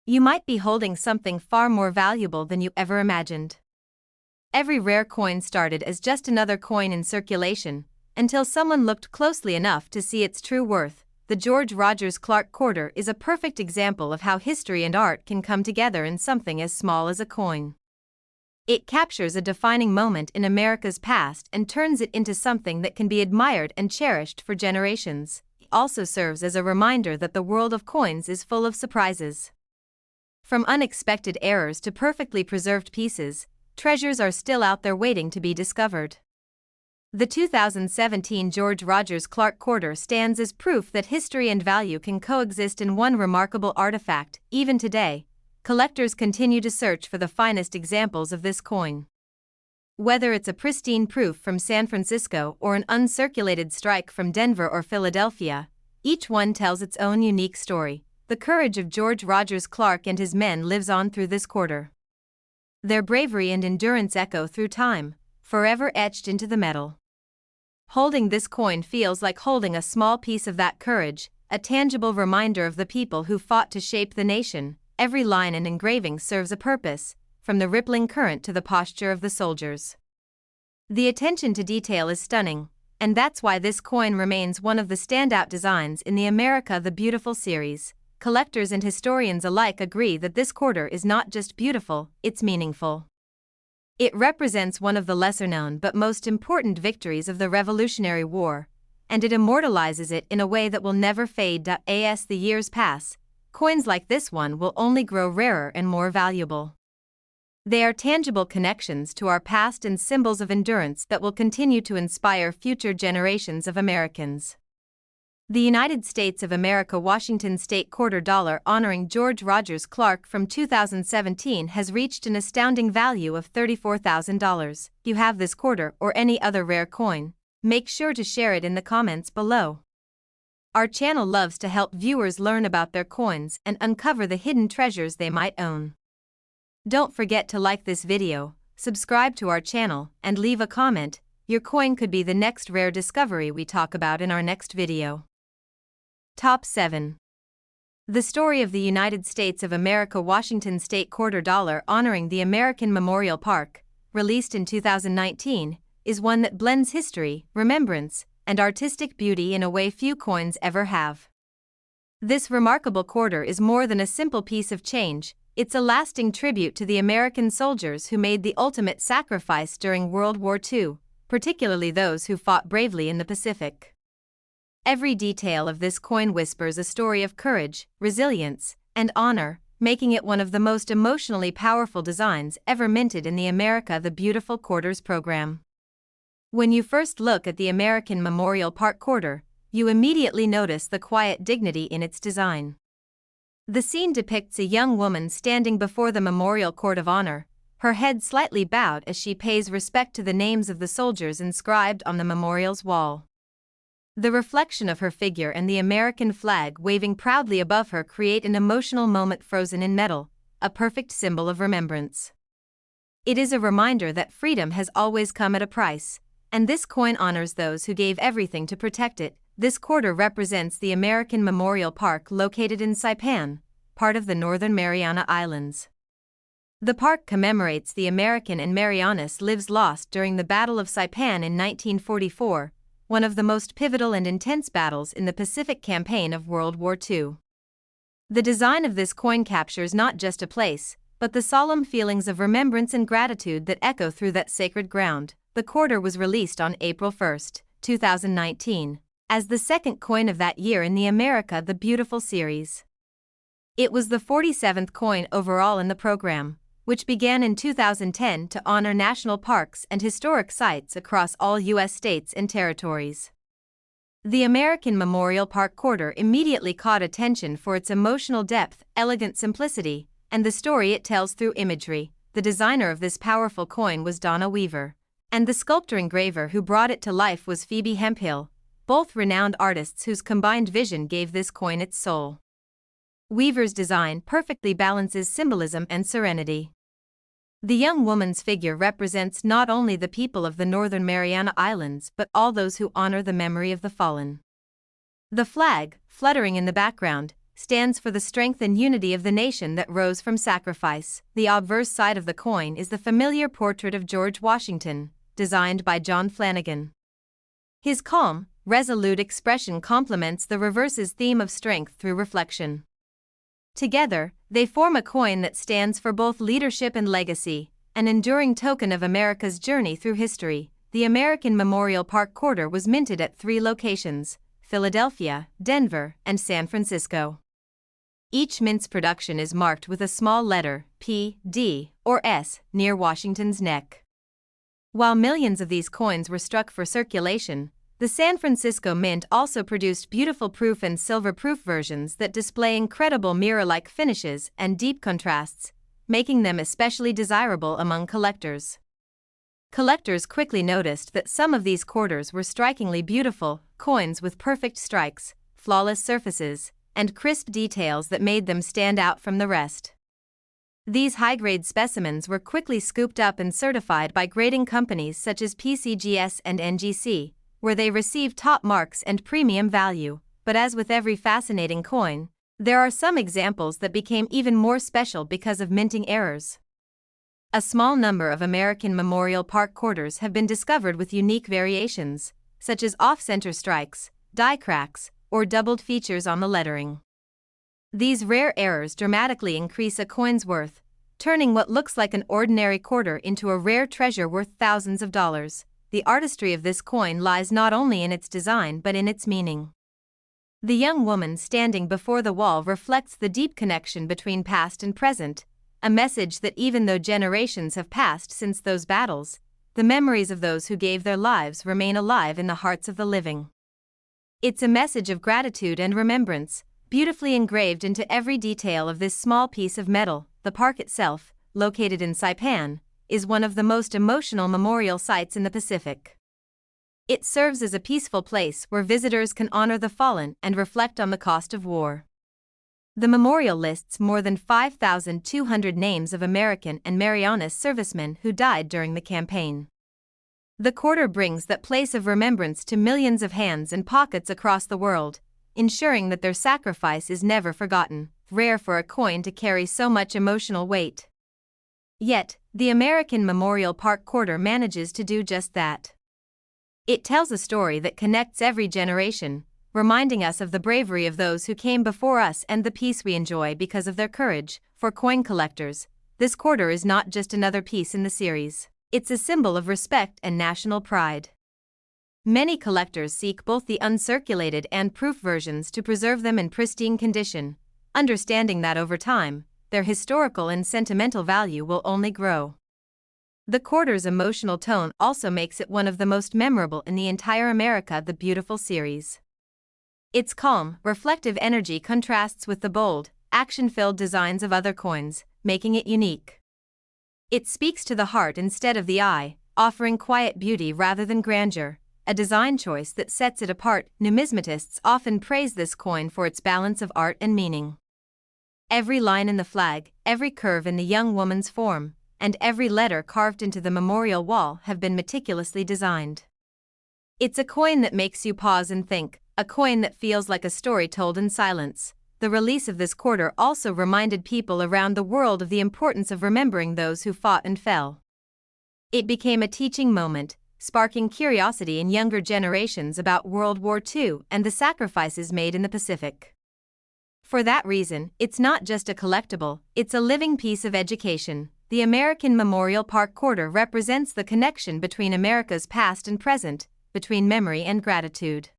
You might be holding something far more valuable than you ever imagined. Every rare coin started as just another coin in circulation, until someone looked closely enough to see its true worth. The George Rogers Clark Quarter is a perfect example of how history and art can come together in something as small as a coin. It captures a defining moment in America's past and turns it into something that can be admired and cherished for generations. It also serves as a reminder that the world of coins is full of surprises. From unexpected errors to perfectly preserved pieces, treasures are still out there waiting to be discovered. The 2017 George Rogers Clark Quarter stands as proof that history and value can coexist in one remarkable artifact. Even today, collectors continue to search for the finest examples of this coin. Whether it's a pristine proof from San Francisco or an uncirculated strike from Denver or Philadelphia, each one tells its own unique story. The courage of George Rogers Clark and his men lives on through this quarter. Their bravery and endurance echo through time, forever etched into the metal. Holding this coin feels like holding a small piece of that courage, a tangible reminder of the people who fought to shape the nation. Every line and engraving serves a purpose, from the rippling current to the posture of the soldiers. The attention to detail is stunning, and that's why this coin remains one of the standout designs in the America the Beautiful series. Collectors and historians alike agree that this quarter is not just beautiful, it's meaningful. It represents one of the lesser-known but most important victories of the Revolutionary War, and it immortalizes it in a way that will never fade. As the years pass, coins like this one will only grow rarer and more valuable. They are tangible connections to our past and symbols of endurance that will continue to inspire future generations of Americans. The United States of America Washington State Quarter Dollar honoring George Rogers Clark from 2017 has reached an astounding value of $34,000. If you have this quarter or any other rare coin, make sure to share it in the comments below. Our channel loves to help viewers learn about their coins and uncover the hidden treasures they might own. Don't forget to like this video, subscribe to our channel, and leave a comment. Your coin could be the next rare discovery we talk about in our next video. Top 7. The story of the United States of America Washington State Quarter Dollar honoring the American Memorial Park, released in 2019, is one that blends history, remembrance, and artistic beauty in a way few coins ever have. This remarkable quarter is more than a simple piece of change, it's a lasting tribute to the American soldiers who made the ultimate sacrifice during World War II, particularly those who fought bravely in the Pacific. Every detail of this coin whispers a story of courage, resilience, and honor, making it one of the most emotionally powerful designs ever minted in the America the Beautiful Quarters program. When you first look at the American Memorial Park Quarter, you immediately notice the quiet dignity in its design. The scene depicts a young woman standing before the Memorial Court of Honor, her head slightly bowed as she pays respect to the names of the soldiers inscribed on the memorial's wall. The reflection of her figure and the American flag waving proudly above her create an emotional moment frozen in metal, a perfect symbol of remembrance. It is a reminder that freedom has always come at a price, and this coin honors those who gave everything to protect it. This quarter represents the American Memorial Park located in Saipan, part of the Northern Mariana Islands. The park commemorates the American and Marianas lives lost during the Battle of Saipan in 1944, one of the most pivotal and intense battles in the Pacific campaign of World War II. The design of this coin captures not just a place, but the solemn feelings of remembrance and gratitude that echo through that sacred ground. The quarter was released on April 1, 2019, as the second coin of that year in the America the Beautiful series. It was the 47th coin overall in the program, which began in 2010 to honor national parks and historic sites across all U.S. states and territories. The American Memorial Park Quarter immediately caught attention for its emotional depth, elegant simplicity, and the story it tells through imagery. The designer of this powerful coin was Donna Weaver, and the sculptor engraver who brought it to life was Phoebe Hemphill, both renowned artists whose combined vision gave this coin its soul. Weaver's design perfectly balances symbolism and serenity. The young woman's figure represents not only the people of the Northern Mariana Islands but all those who honor the memory of the fallen. The flag, fluttering in the background, stands for the strength and unity of the nation that rose from sacrifice. The obverse side of the coin is the familiar portrait of George Washington, designed by John Flanagan. His calm, resolute expression complements the reverse's theme of strength through reflection. Together, they form a coin that stands for both leadership and legacy, an enduring token of America's journey through history. The American Memorial Park Quarter was minted at 3 locations: Philadelphia, Denver, and San Francisco. Each mint's production is marked with a small letter, P, D, or S, near Washington's neck. While millions of these coins were struck for circulation, the San Francisco Mint also produced beautiful proof and silver-proof versions that display incredible mirror-like finishes and deep contrasts, making them especially desirable among collectors. Collectors quickly noticed that some of these quarters were strikingly beautiful coins with perfect strikes, flawless surfaces, and crisp details that made them stand out from the rest. These high-grade specimens were quickly scooped up and certified by grading companies such as PCGS and NGC, where they receive top marks and premium value. But as with every fascinating coin, there are some examples that became even more special because of minting errors. A small number of American Memorial Park quarters have been discovered with unique variations, such as off-center strikes, die cracks, or doubled features on the lettering. These rare errors dramatically increase a coin's worth, turning what looks like an ordinary quarter into a rare treasure worth thousands of dollars. The artistry of this coin lies not only in its design but in its meaning. The young woman standing before the wall reflects the deep connection between past and present, a message that even though generations have passed since those battles, the memories of those who gave their lives remain alive in the hearts of the living. It's a message of gratitude and remembrance, beautifully engraved into every detail of this small piece of metal. The park itself, located in Saipan, is one of the most emotional memorial sites in the Pacific. It serves as a peaceful place where visitors can honor the fallen and reflect on the cost of war. The memorial lists more than 5,200 names of American and Marianas servicemen who died during the campaign. The quarter brings that place of remembrance to millions of hands and pockets across the world, ensuring that their sacrifice is never forgotten. Rare for a coin to carry so much emotional weight. Yet, the American Memorial Park Quarter manages to do just that. It tells a story that connects every generation, reminding us of the bravery of those who came before us and the peace we enjoy because of their courage. For coin collectors, this quarter is not just another piece in the series, it's a symbol of respect and national pride. Many collectors seek both the uncirculated and proof versions to preserve them in pristine condition, understanding that over time, their historical and sentimental value will only grow. The quarter's emotional tone also makes it one of the most memorable in the entire America the Beautiful series. Its calm, reflective energy contrasts with the bold, action-filled designs of other coins, making it unique. It speaks to the heart instead of the eye, offering quiet beauty rather than grandeur, a design choice that sets it apart. Numismatists often praise this coin for its balance of art and meaning. Every line in the flag, every curve in the young woman's form, and every letter carved into the memorial wall have been meticulously designed. It's a coin that makes you pause and think, a coin that feels like a story told in silence. The release of this quarter also reminded people around the world of the importance of remembering those who fought and fell. It became a teaching moment, sparking curiosity in younger generations about World War II and the sacrifices made in the Pacific. For that reason, it's not just a collectible, it's a living piece of education. The American Memorial Park Quarter represents the connection between America's past and present, between memory and gratitude.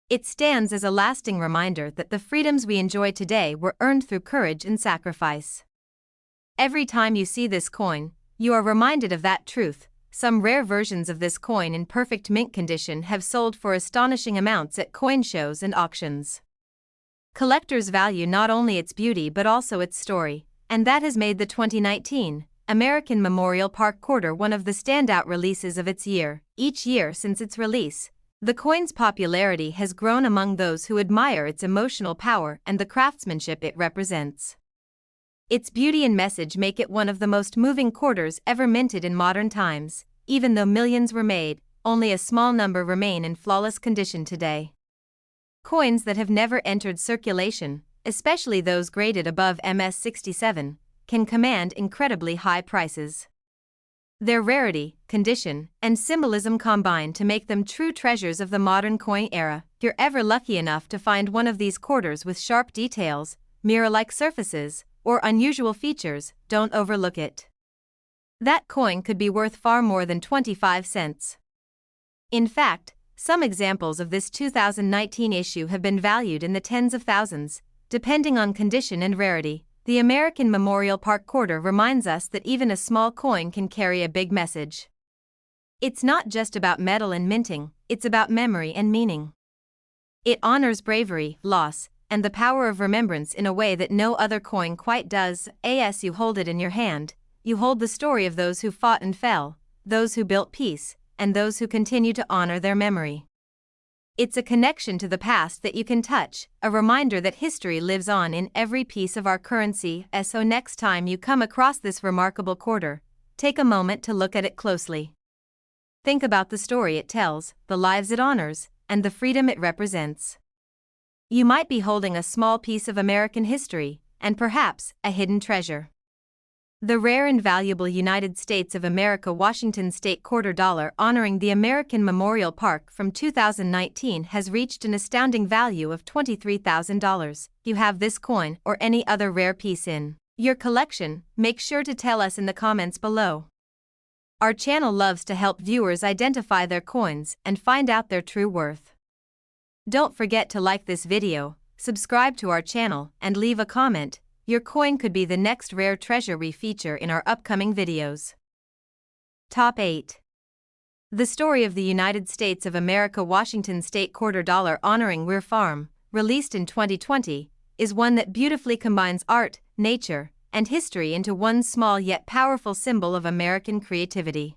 It stands as a lasting reminder that the freedoms we enjoy today were earned through courage and sacrifice. Every time you see this coin, you are reminded of that truth. Some rare versions of this coin in perfect mint condition have sold for astonishing amounts at coin shows and auctions. Collectors value not only its beauty but also its story, and that has made the 2019 American Memorial Park Quarter one of the standout releases of its year. Each year since its release, the coin's popularity has grown among those who admire its emotional power and the craftsmanship it represents. Its beauty and message make it one of the most moving quarters ever minted in modern times. Even though millions were made, only a small number remain in flawless condition today. Coins that have never entered circulation, especially those graded above MS-67, can command incredibly high prices. Their rarity, condition, and symbolism combine to make them true treasures of the modern coin era. If you're ever lucky enough to find one of these quarters with sharp details, mirror-like surfaces, or unusual features, don't overlook it. That coin could be worth far more than 25 cents. In fact, some examples of this 2019 issue have been valued in the tens of thousands, depending on condition and rarity. The American Memorial Park Quarter reminds us that even a small coin can carry a big message. It's not just about metal and minting, it's about memory and meaning. It honors bravery, loss, and the power of remembrance in a way that no other coin quite does. As you hold it in your hand, you hold the story of those who fought and fell, those who built peace, and those who continue to honor their memory. It's a connection to the past that you can touch, a reminder that history lives on in every piece of our currency. So next time you come across this remarkable quarter, take a moment to look at it closely. Think about the story it tells, the lives it honors, and the freedom it represents. You might be holding a small piece of American history, and perhaps a hidden treasure. The rare and valuable United States of America Washington State Quarter Dollar honoring the American Memorial Park from 2019 has reached an astounding value of $23,000. If you have this coin or any other rare piece in your collection, make sure to tell us in the comments below. Our channel loves to help viewers identify their coins and find out their true worth. Don't forget to like this video, subscribe to our channel, and leave a comment. Your coin could be the next rare treasure we feature in our upcoming videos. Top 8. The story of the United States of America Washington State Quarter Dollar honoring Weir Farm, released in 2020, is one that beautifully combines art, nature, and history into one small yet powerful symbol of American creativity.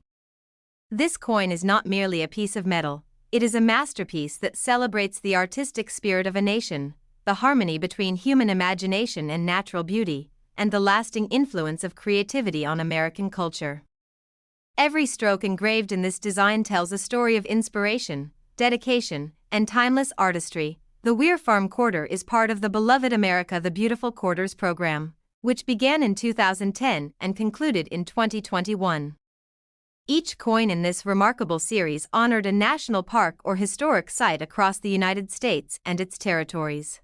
This coin is not merely a piece of metal. It is a masterpiece that celebrates the artistic spirit of a nation, the harmony between human imagination and natural beauty, and the lasting influence of creativity on American culture. Every stroke engraved in this design tells a story of inspiration, dedication, and timeless artistry. The Weir Farm Quarter is part of the beloved America the Beautiful Quarters program, which began in 2010 and concluded in 2021. Each coin in this remarkable series honored a national park or historic site across the United States and its territories.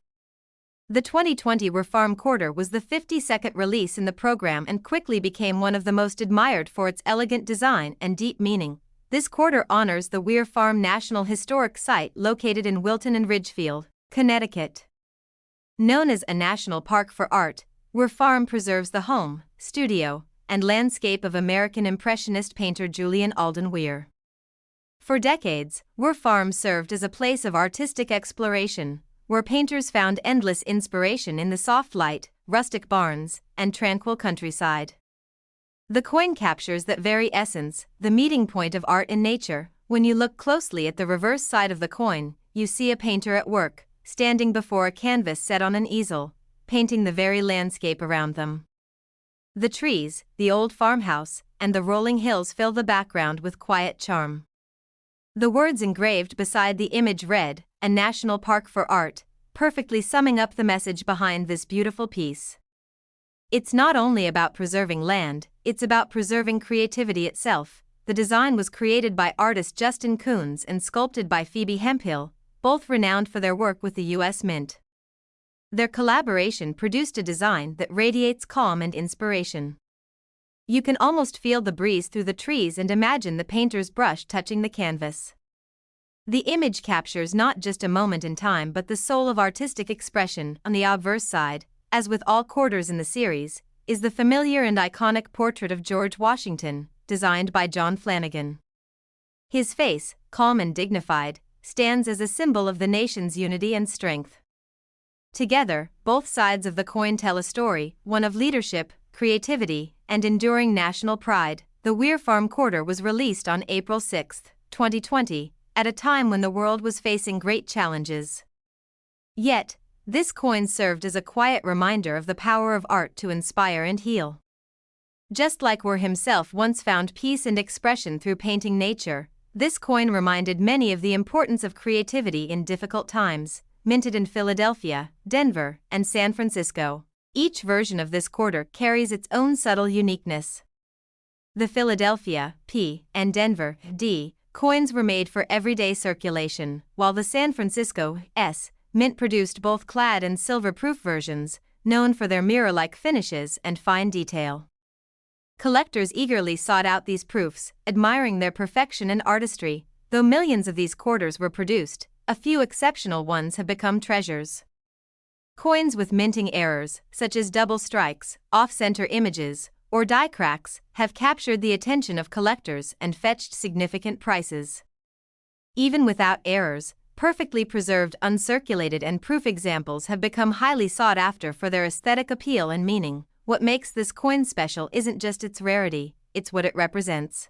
The 2020 Weir Farm Quarter was the 52nd release in the program and quickly became one of the most admired for its elegant design and deep meaning. This quarter honors the Weir Farm National Historic Site located in Wilton and Ridgefield, Connecticut. Known as a national park for art, Weir Farm preserves the home, studio, and landscape of American Impressionist painter Julian Alden Weir. For decades, Weir Farm served as a place of artistic exploration, where painters found endless inspiration in the soft light, rustic barns, and tranquil countryside. The coin captures that very essence, the meeting point of art and nature. When you look closely at the reverse side of the coin, you see a painter at work, standing before a canvas set on an easel, painting the very landscape around them. The trees, the old farmhouse, and the rolling hills fill the background with quiet charm. The words engraved beside the image read, "A National Park for Art," perfectly summing up the message behind this beautiful piece. It's not only about preserving land, it's about preserving creativity itself. The design was created by artist Justin Coons and sculpted by Phoebe Hemphill, both renowned for their work with the U.S. Mint. Their collaboration produced a design that radiates calm and inspiration. You can almost feel the breeze through the trees and imagine the painter's brush touching the canvas. The image captures not just a moment in time but the soul of artistic expression. On the obverse side, as with all quarters in the series, is the familiar and iconic portrait of George Washington, designed by John Flanagan. His face, calm and dignified, stands as a symbol of the nation's unity and strength. Together, both sides of the coin tell a story, one of leadership, creativity, and enduring national pride. The Weir Farm Quarter was released on April 6, 2020, at a time when the world was facing great challenges. Yet, this coin served as a quiet reminder of the power of art to inspire and heal. Just like Weir himself once found peace and expression through painting nature, this coin reminded many of the importance of creativity in difficult times. Minted in Philadelphia, Denver, and San Francisco, each version of this quarter carries its own subtle uniqueness. The Philadelphia P and Denver D coins were made for everyday circulation, while the San Francisco S mint produced both clad and silver-proof versions, known for their mirror-like finishes and fine detail. Collectors eagerly sought out these proofs, admiring their perfection and artistry. Though millions of these quarters were produced, a few exceptional ones have become treasures. Coins with minting errors, such as double strikes, off-center images, or die cracks, have captured the attention of collectors and fetched significant prices. Even without errors, perfectly preserved uncirculated and proof examples have become highly sought after for their aesthetic appeal and meaning. What makes this coin special isn't just its rarity, it's what it represents.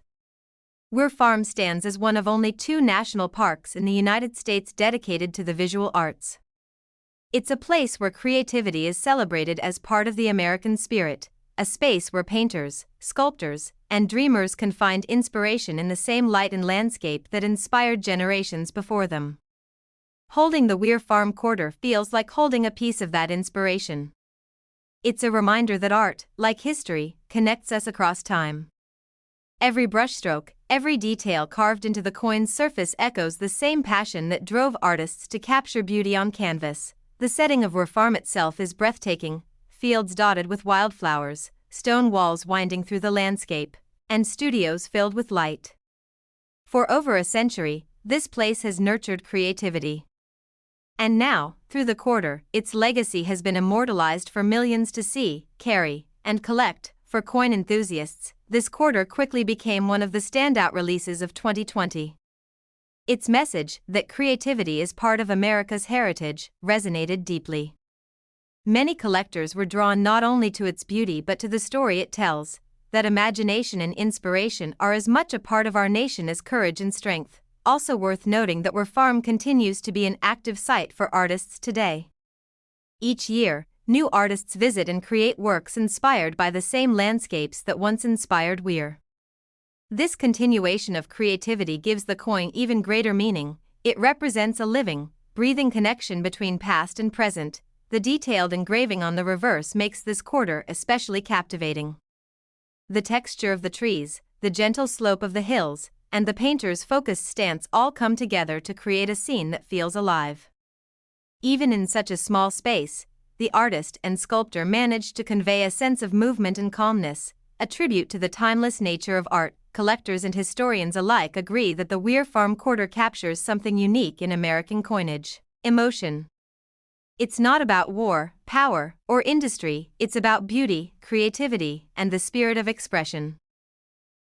Weir Farm stands as one of only 2 national parks in the United States dedicated to the visual arts. It's a place where creativity is celebrated as part of the American spirit, a space where painters, sculptors, and dreamers can find inspiration in the same light and landscape that inspired generations before them. Holding the Weir Farm Quarter feels like holding a piece of that inspiration. It's a reminder that art, like history, connects us across time. Every brushstroke, every detail carved into the coin's surface echoes the same passion that drove artists to capture beauty on canvas. The setting of Weir Farm itself is breathtaking, fields dotted with wildflowers, stone walls winding through the landscape, and studios filled with light. For over a century, this place has nurtured creativity. And now, through the quarter, its legacy has been immortalized for millions to see, carry, and collect. For coin enthusiasts, this quarter quickly became one of the standout releases of 2020. Its message, that creativity is part of America's heritage, resonated deeply. Many collectors were drawn not only to its beauty but to the story it tells, that imagination and inspiration are as much a part of our nation as courage and strength. Also worth noting that Weir Farm continues to be an active site for artists today. Each year, new artists visit and create works inspired by the same landscapes that once inspired Weir. This continuation of creativity gives the coin even greater meaning. It represents a living, breathing connection between past and present. The detailed engraving on the reverse makes this quarter especially captivating. The texture of the trees, the gentle slope of the hills, and the painter's focused stance all come together to create a scene that feels alive. Even in such a small space, the artist and sculptor managed to convey a sense of movement and calmness, a tribute to the timeless nature of art. Collectors and historians alike agree that the Weir Farm Quarter captures something unique in American coinage: emotion. It's not about war, power, or industry, it's about beauty, creativity, and the spirit of expression.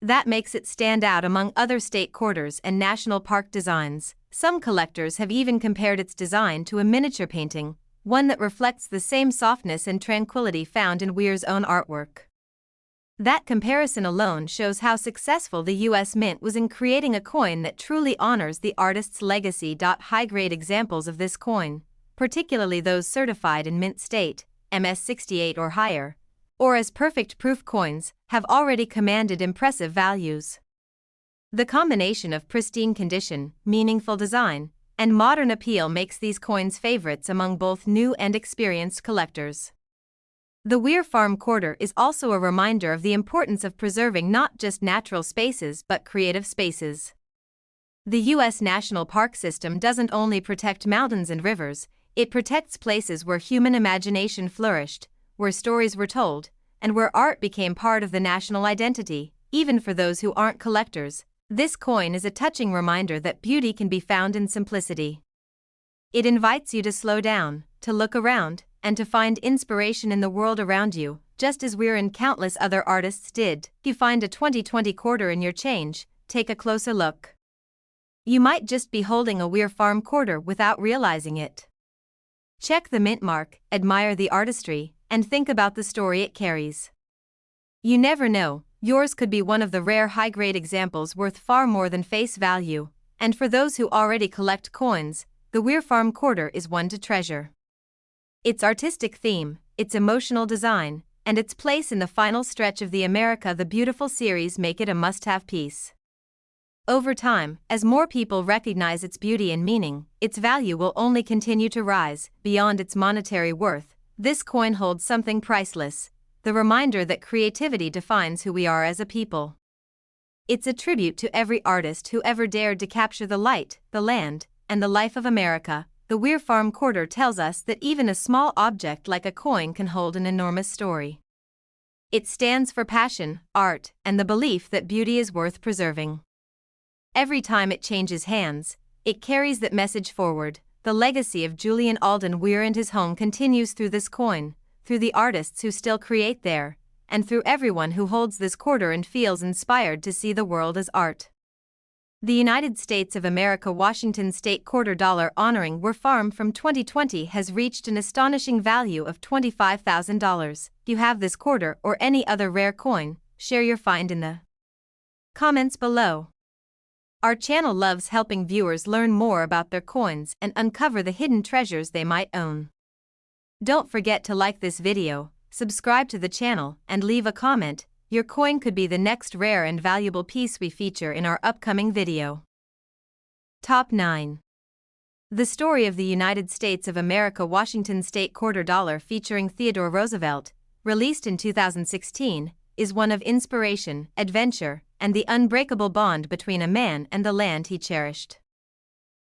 That makes it stand out among other state quarters and national park designs. Some collectors have even compared its design to a miniature painting, one that reflects the same softness and tranquility found in Weir's own artwork. That comparison alone shows how successful the U.S. Mint was in creating a coin that truly honors the artist's legacy. High-grade examples of this coin, particularly those certified in mint state, MS68 or higher, or as perfect proof coins, have already commanded impressive values. The combination of pristine condition, meaningful design, and modern appeal makes these coins favorites among both new and experienced collectors. The Weir Farm Quarter is also a reminder of the importance of preserving not just natural spaces but creative spaces. The U.S. National Park System doesn't only protect mountains and rivers, it protects places where human imagination flourished, where stories were told, and where art became part of the national identity. Even for those who aren't collectors, This coin is a touching reminder that beauty can be found in simplicity. It invites you to slow down, to look around, and to find inspiration in the world around you, just as Weir and countless other artists did. If you find a 2020 quarter in your change, take a closer look. You might just be holding a Weir Farm quarter without realizing it. Check the mint mark, admire the artistry, and think about the story it carries. You never know, yours could be one of the rare high-grade examples worth far more than face value, and for those who already collect coins, the Weir Farm quarter is one to treasure. Its artistic theme, its emotional design, and its place in the final stretch of the America the Beautiful series make it a must-have piece. Over time, as more people recognize its beauty and meaning, its value will only continue to rise. Beyond its monetary worth, this coin holds something priceless, the reminder that creativity defines who we are as a people. It's a tribute to every artist who ever dared to capture the light, the land, and the life of America. The Weir Farm quarter tells us that even a small object like a coin can hold an enormous story. It stands for passion, art, and the belief that beauty is worth preserving. Every time it changes hands, it carries that message forward. The legacy of Julian Alden Weir and his home continues through this coin, through the artists who still create there, and through everyone who holds this quarter and feels inspired to see the world as art. The United States of America Washington State Quarter Dollar honoring Weir Farm from 2020 has reached an astonishing value of $25,000. If you have this quarter or any other rare coin, share your find in the comments below. Our channel loves helping viewers learn more about their coins and uncover the hidden treasures they might own. Don't forget to like this video, subscribe to the channel, and leave a comment. Your coin could be the next rare and valuable piece we feature in our upcoming video. Top 9. The story of the United States of America Washington State Quarter Dollar featuring Theodore Roosevelt, released in 2016, is one of inspiration, adventure, and the unbreakable bond between a man and the land he cherished.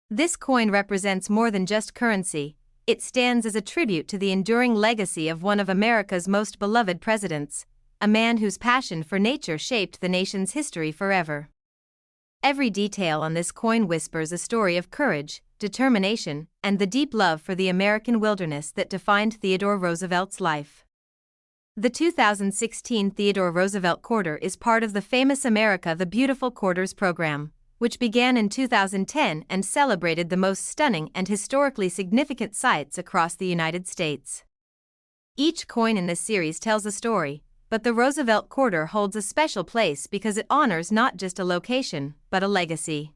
This coin represents more than just currency, it stands as a tribute to the enduring legacy of one of America's most beloved presidents, a man whose passion for nature shaped the nation's history forever. Every detail on this coin whispers a story of courage, determination, and the deep love for the American wilderness that defined Theodore Roosevelt's life. The 2016 Theodore Roosevelt Quarter is part of the famous America the Beautiful Quarters program, which began in 2010 and celebrated the most stunning and historically significant sites across the United States. Each coin in this series tells a story, but the Roosevelt Quarter holds a special place because it honors not just a location, but a legacy.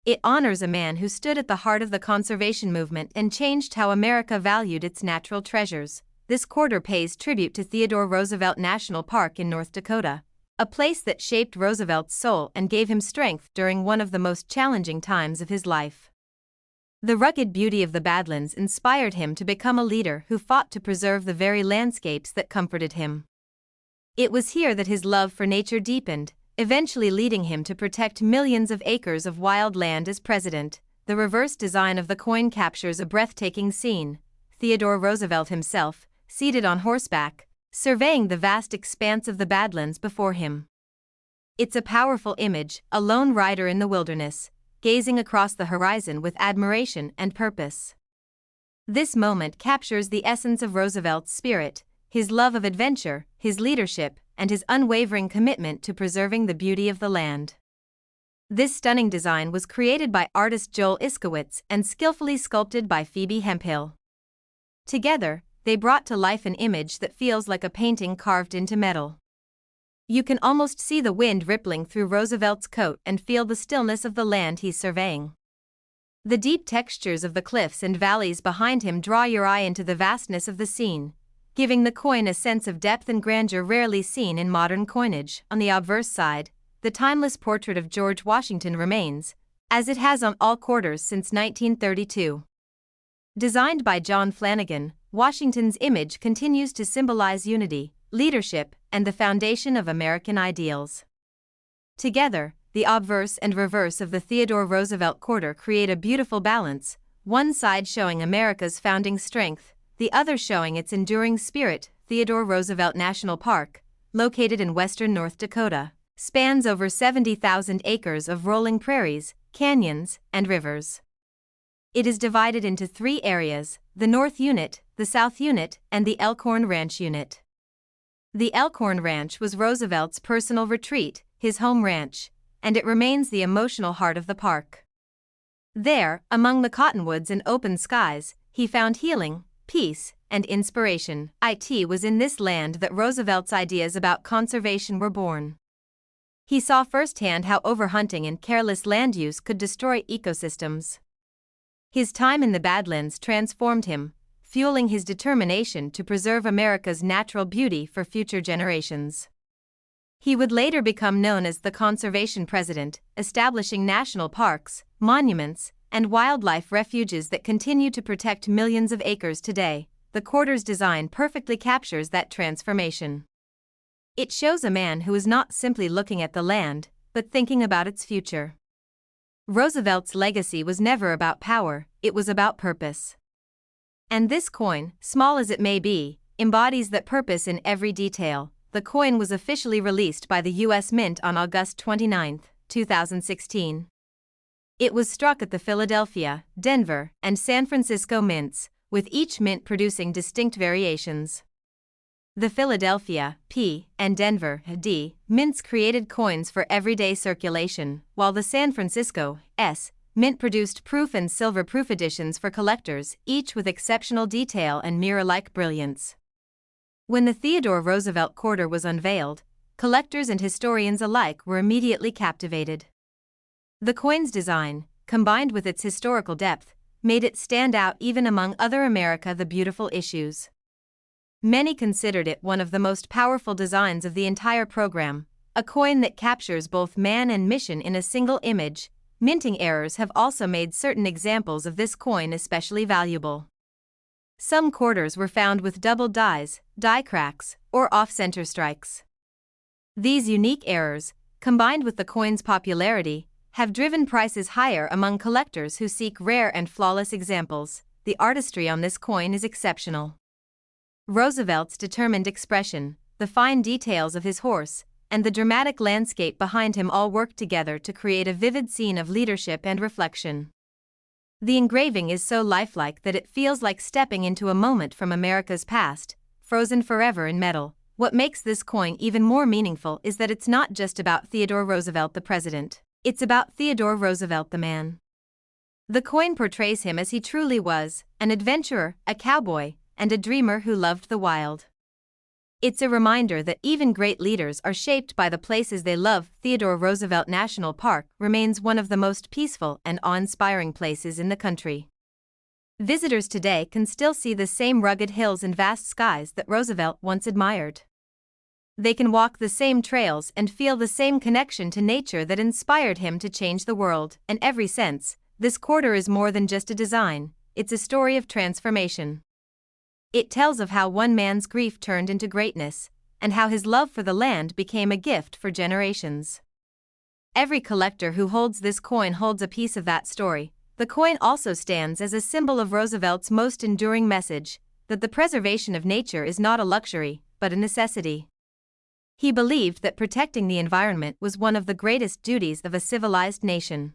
It honors a man who stood at the heart of the conservation movement and changed how America valued its natural treasures. This quarter pays tribute to Theodore Roosevelt National Park in North Dakota, a place that shaped Roosevelt's soul and gave him strength during one of the most challenging times of his life. The rugged beauty of the Badlands inspired him to become a leader who fought to preserve the very landscapes that comforted him. It was here that his love for nature deepened, eventually leading him to protect millions of acres of wild land as president. The reverse design of the coin captures a breathtaking scene: Theodore Roosevelt himself, seated on horseback, surveying the vast expanse of the Badlands before him. It's a powerful image, a lone rider in the wilderness, gazing across the horizon with admiration and purpose. This moment captures the essence of Roosevelt's spirit, his love of adventure, his leadership, and his unwavering commitment to preserving the beauty of the land. This stunning design was created by artist Joel Iskowitz and skillfully sculpted by Phoebe Hemphill. Together, they brought to life an image that feels like a painting carved into metal. You can almost see the wind rippling through Roosevelt's coat and feel the stillness of the land he's surveying. The deep textures of the cliffs and valleys behind him draw your eye into the vastness of the scene, giving the coin a sense of depth and grandeur rarely seen in modern coinage. On the obverse side, the timeless portrait of George Washington remains, as it has on all quarters since 1932. Designed by John Flanagan, Washington's image continues to symbolize unity, leadership, and the foundation of American ideals. Together, the obverse and reverse of the Theodore Roosevelt Quarter create a beautiful balance, one side showing America's founding strength, the other showing its enduring spirit. Theodore Roosevelt National Park, located in western North Dakota, spans over 70,000 acres of rolling prairies, canyons, and rivers. It is divided into 3 areas: the North Unit, the South Unit, and the Elkhorn Ranch Unit. The Elkhorn Ranch was Roosevelt's personal retreat, his home ranch, and it remains the emotional heart of the park. There, among the cottonwoods and open skies, he found healing, peace, and inspiration. It was in this land that Roosevelt's ideas about conservation were born. He saw firsthand how overhunting and careless land use could destroy ecosystems. His time in the Badlands transformed him, fueling his determination to preserve America's natural beauty for future generations. He would later become known as the Conservation President, establishing national parks, monuments, and wildlife refuges that continue to protect millions of acres today. The quarter's design perfectly captures that transformation. It shows a man who is not simply looking at the land, but thinking about its future. Roosevelt's legacy was never about power, it was about purpose. And this coin, small as it may be, embodies that purpose in every detail. The coin was officially released by the U.S. Mint on August 29, 2016. It was struck at the Philadelphia, Denver, and San Francisco mints, with each mint producing distinct variations. The Philadelphia, P, and Denver, D, mints created coins for everyday circulation, while the San Francisco, S, mint produced proof and silver-proof editions for collectors, each with exceptional detail and mirror-like brilliance. When the Theodore Roosevelt quarter was unveiled, collectors and historians alike were immediately captivated. The coin's design, combined with its historical depth, made it stand out even among other America the Beautiful issues. Many considered it one of the most powerful designs of the entire program, a coin that captures both man and mission in a single image. Minting errors have also made certain examples of this coin especially valuable. Some quarters were found with doubled dies, die cracks, or off-center strikes. These unique errors, combined with the coin's popularity, have driven prices higher among collectors who seek rare and flawless examples. The artistry on this coin is exceptional. Roosevelt's determined expression, the fine details of his horse, and the dramatic landscape behind him all work together to create a vivid scene of leadership and reflection. The engraving is so lifelike that it feels like stepping into a moment from America's past, frozen forever in metal. What makes this coin even more meaningful is that it's not just about Theodore Roosevelt the president, it's about Theodore Roosevelt the man. The coin portrays him as he truly was, an adventurer, a cowboy, and a dreamer who loved the wild. It's a reminder that even great leaders are shaped by the places they love. Theodore Roosevelt National Park remains one of the most peaceful and awe-inspiring places in the country. Visitors today can still see the same rugged hills and vast skies that Roosevelt once admired. They can walk the same trails and feel the same connection to nature that inspired him to change the world. In every sense, this quarter is more than just a design, it's a story of transformation. It tells of how one man's grief turned into greatness, and how his love for the land became a gift for generations. Every collector who holds this coin holds a piece of that story. The coin also stands as a symbol of Roosevelt's most enduring message, that the preservation of nature is not a luxury, but a necessity. He believed that protecting the environment was one of the greatest duties of a civilized nation.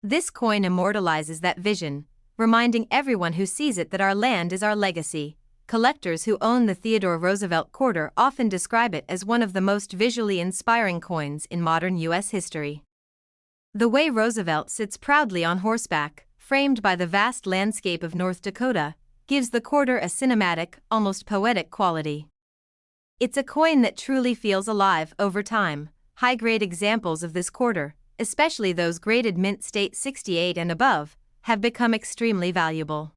This coin immortalizes that vision, reminding everyone who sees it that our land is our legacy. Collectors who own the Theodore Roosevelt quarter often describe it as one of the most visually inspiring coins in modern U.S. history. The way Roosevelt sits proudly on horseback, framed by the vast landscape of North Dakota, gives the quarter a cinematic, almost poetic quality. It's a coin that truly feels alive over time. High-grade examples of this quarter, especially those graded mint state 68 and above, have become extremely valuable.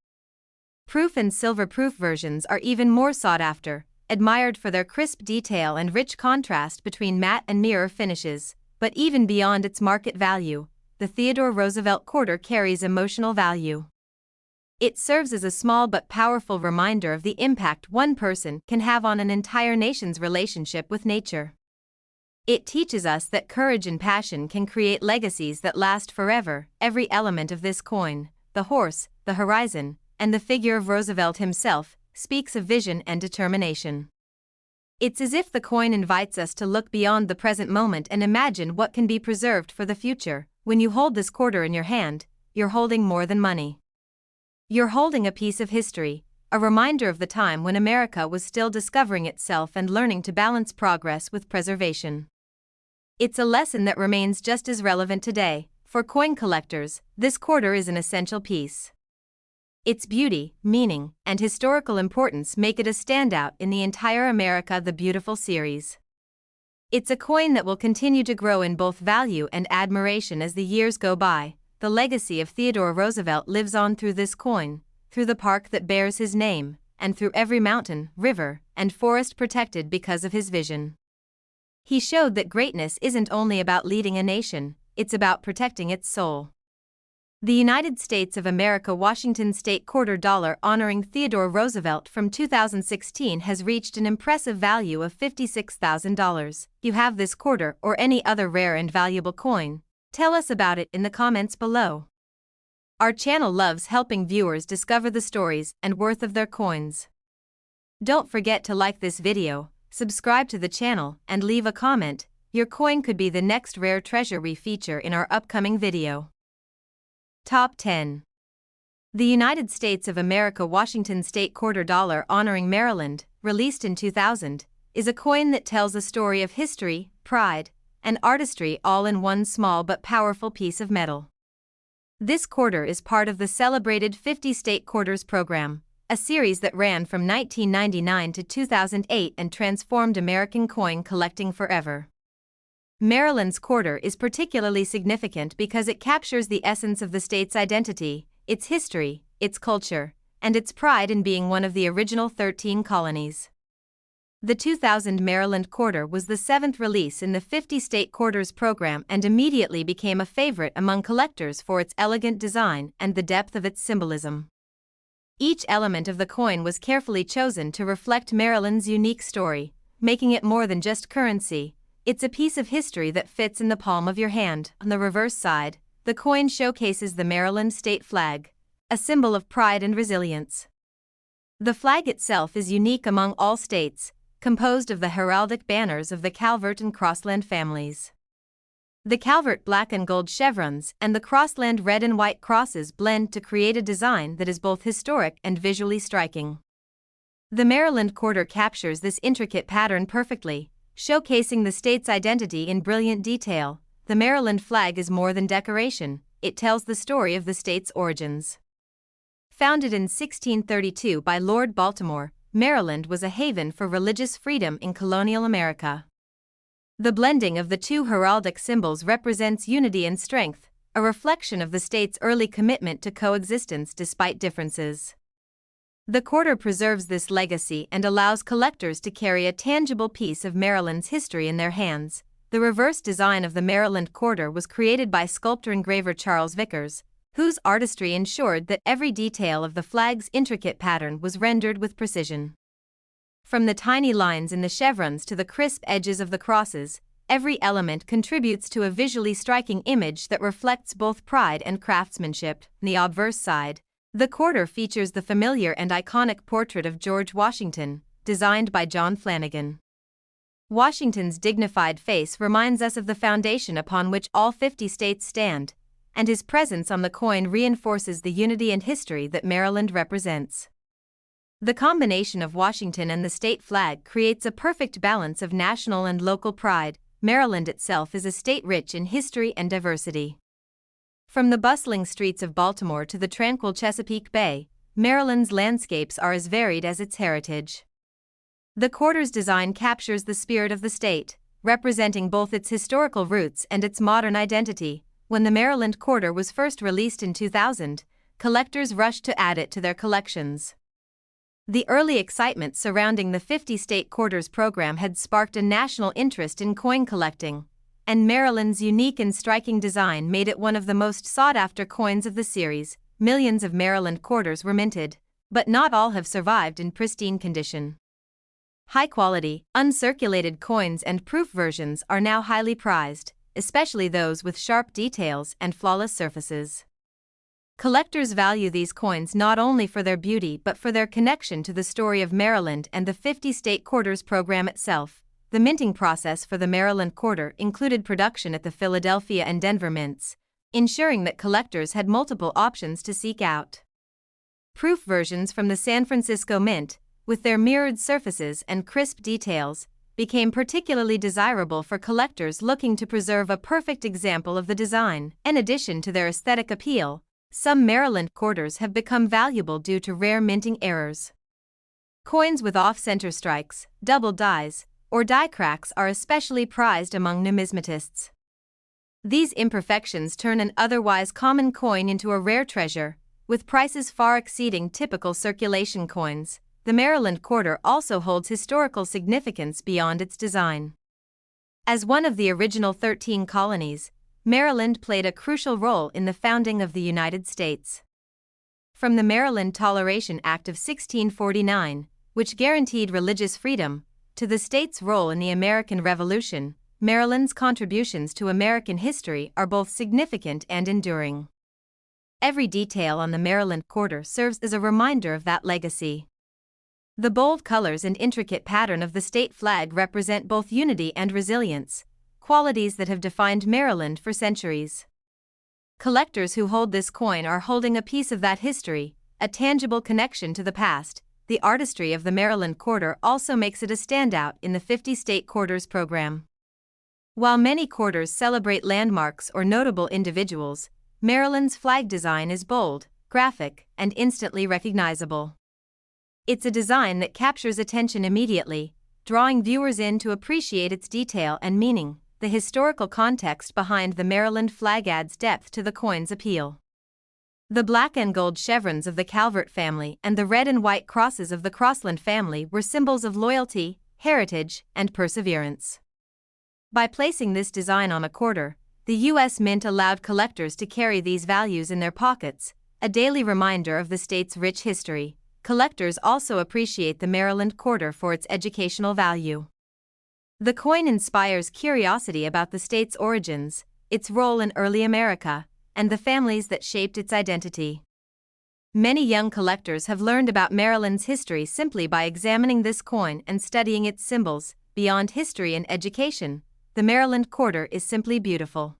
Proof and silver-proof versions are even more sought after, admired for their crisp detail and rich contrast between matte and mirror finishes. But even beyond its market value, the Theodore Roosevelt quarter carries emotional value. It serves as a small but powerful reminder of the impact one person can have on an entire nation's relationship with nature. It teaches us that courage and passion can create legacies that last forever. Every element of this coin, the horse, the horizon, and the figure of Roosevelt himself, speaks of vision and determination. It's as if the coin invites us to look beyond the present moment and imagine what can be preserved for the future. When you hold this quarter in your hand, you're holding more than money. You're holding a piece of history, a reminder of the time when America was still discovering itself and learning to balance progress with preservation. It's a lesson that remains just as relevant today. For coin collectors, this quarter is an essential piece. Its beauty, meaning, and historical importance make it a standout in the entire America the Beautiful series. It's a coin that will continue to grow in both value and admiration as the years go by. The legacy of Theodore Roosevelt lives on through this coin, through the park that bears his name, and through every mountain, river, and forest protected because of his vision. He showed that greatness isn't only about leading a nation, it's about protecting its soul. The United States of America Washington State Quarter Dollar honoring Theodore Roosevelt from 2016 has reached an impressive value of $56,000. You have this quarter or any other rare and valuable coin? Tell us about it in the comments below. Our channel loves helping viewers discover the stories and worth of their coins. Don't forget to like this video, subscribe to the channel, and leave a comment. Your coin could be the next rare treasure we feature in our upcoming video. Top 10. The United States of America Washington State Quarter Dollar honoring Maryland, released in 2000, is a coin that tells a story of history, pride, and artistry all in one small but powerful piece of metal. This quarter is part of the celebrated 50 State Quarters program, a series that ran from 1999 to 2008 and transformed American coin collecting forever. Maryland's quarter is particularly significant because it captures the essence of the state's identity, its history, its culture, and its pride in being one of the original 13 colonies. The 2000 Maryland quarter was the 7th release in the 50 State Quarters program and immediately became a favorite among collectors for its elegant design and the depth of its symbolism. Each element of the coin was carefully chosen to reflect Maryland's unique story, making it more than just currency. It's a piece of history that fits in the palm of your hand. On the reverse side, the coin showcases the Maryland state flag, a symbol of pride and resilience. The flag itself is unique among all states, composed of the heraldic banners of the Calvert and Crossland families. The Calvert black and gold chevrons and the Crossland red and white crosses blend to create a design that is both historic and visually striking. The Maryland quarter captures this intricate pattern perfectly, showcasing the state's identity in brilliant detail. The Maryland flag is more than decoration, it tells the story of the state's origins. Founded in 1632 by Lord Baltimore, Maryland was a haven for religious freedom in colonial America. The blending of the two heraldic symbols represents unity and strength, a reflection of the state's early commitment to coexistence despite differences. The quarter preserves this legacy and allows collectors to carry a tangible piece of Maryland's history in their hands. The reverse design of the Maryland quarter was created by sculptor-engraver Charles Vickers, whose artistry ensured that every detail of the flag's intricate pattern was rendered with precision. From the tiny lines in the chevrons to the crisp edges of the crosses, every element contributes to a visually striking image that reflects both pride and craftsmanship. On the obverse side, the quarter features the familiar and iconic portrait of George Washington, designed by John Flanagan. Washington's dignified face reminds us of the foundation upon which all 50 states stand, and his presence on the coin reinforces the unity and history that Maryland represents. The combination of Washington and the state flag creates a perfect balance of national and local pride. Maryland itself is a state rich in history and diversity. From the bustling streets of Baltimore to the tranquil Chesapeake Bay, Maryland's landscapes are as varied as its heritage. The quarter's design captures the spirit of the state, representing both its historical roots and its modern identity. When the Maryland quarter was first released in 2000, collectors rushed to add it to their collections. The early excitement surrounding the 50 State Quarters program had sparked a national interest in coin collecting, and Maryland's unique and striking design made it one of the most sought-after coins of the series. Millions of Maryland quarters were minted, but not all have survived in pristine condition. High-quality, uncirculated coins and proof versions are now highly prized, especially those with sharp details and flawless surfaces. Collectors value these coins not only for their beauty but for their connection to the story of Maryland and the 50-state quarters program itself. The minting process for the Maryland quarter included production at the Philadelphia and Denver mints, ensuring that collectors had multiple options to seek out. Proof versions from the San Francisco Mint, with their mirrored surfaces and crisp details, became particularly desirable for collectors looking to preserve a perfect example of the design. In addition to their aesthetic appeal, some Maryland quarters have become valuable due to rare minting errors. Coins with off-center strikes, double dies, or die cracks are especially prized among numismatists. These imperfections turn an otherwise common coin into a rare treasure, with prices far exceeding typical circulation coins. The Maryland quarter also holds historical significance beyond its design. As one of the original 13 colonies, Maryland played a crucial role in the founding of the United States. From the Maryland Toleration Act of 1649, which guaranteed religious freedom, to the state's role in the American Revolution, Maryland's contributions to American history are both significant and enduring. Every detail on the Maryland quarter serves as a reminder of that legacy. The bold colors and intricate pattern of the state flag represent both unity and resilience, qualities that have defined Maryland for centuries. Collectors who hold this coin are holding a piece of that history, a tangible connection to the past. The artistry of the Maryland quarter also makes it a standout in the 50-state quarters program. While many quarters celebrate landmarks or notable individuals, Maryland's flag design is bold, graphic, and instantly recognizable. It's a design that captures attention immediately, drawing viewers in to appreciate its detail and meaning. The historical context behind the Maryland flag adds depth to the coin's appeal. The black and gold chevrons of the Calvert family and the red and white crosses of the Crossland family were symbols of loyalty, heritage, and perseverance. By placing this design on a quarter, the U.S. Mint allowed collectors to carry these values in their pockets, a daily reminder of the state's rich history. Collectors also appreciate the Maryland quarter for its educational value. The coin inspires curiosity about the state's origins, its role in early America, and the families that shaped its identity. Many young collectors have learned about Maryland's history simply by examining this coin and studying its symbols. Beyond history and education, the Maryland quarter is simply beautiful.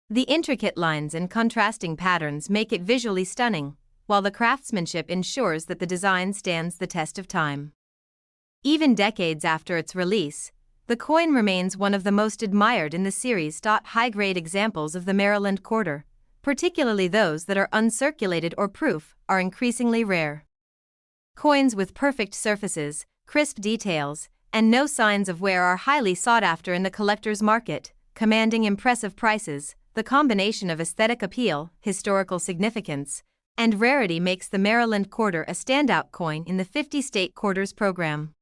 The intricate lines and contrasting patterns make it visually stunning, while the craftsmanship ensures that the design stands the test of time. Even decades after its release, the coin remains one of the most admired in the series. High-grade examples of the Maryland quarter, particularly those that are uncirculated or proof, are increasingly rare. Coins with perfect surfaces, crisp details, and no signs of wear are highly sought after in the collector's market, commanding impressive prices. The combination of aesthetic appeal, historical significance, and rarity makes the Maryland quarter a standout coin in the 50-state quarters program.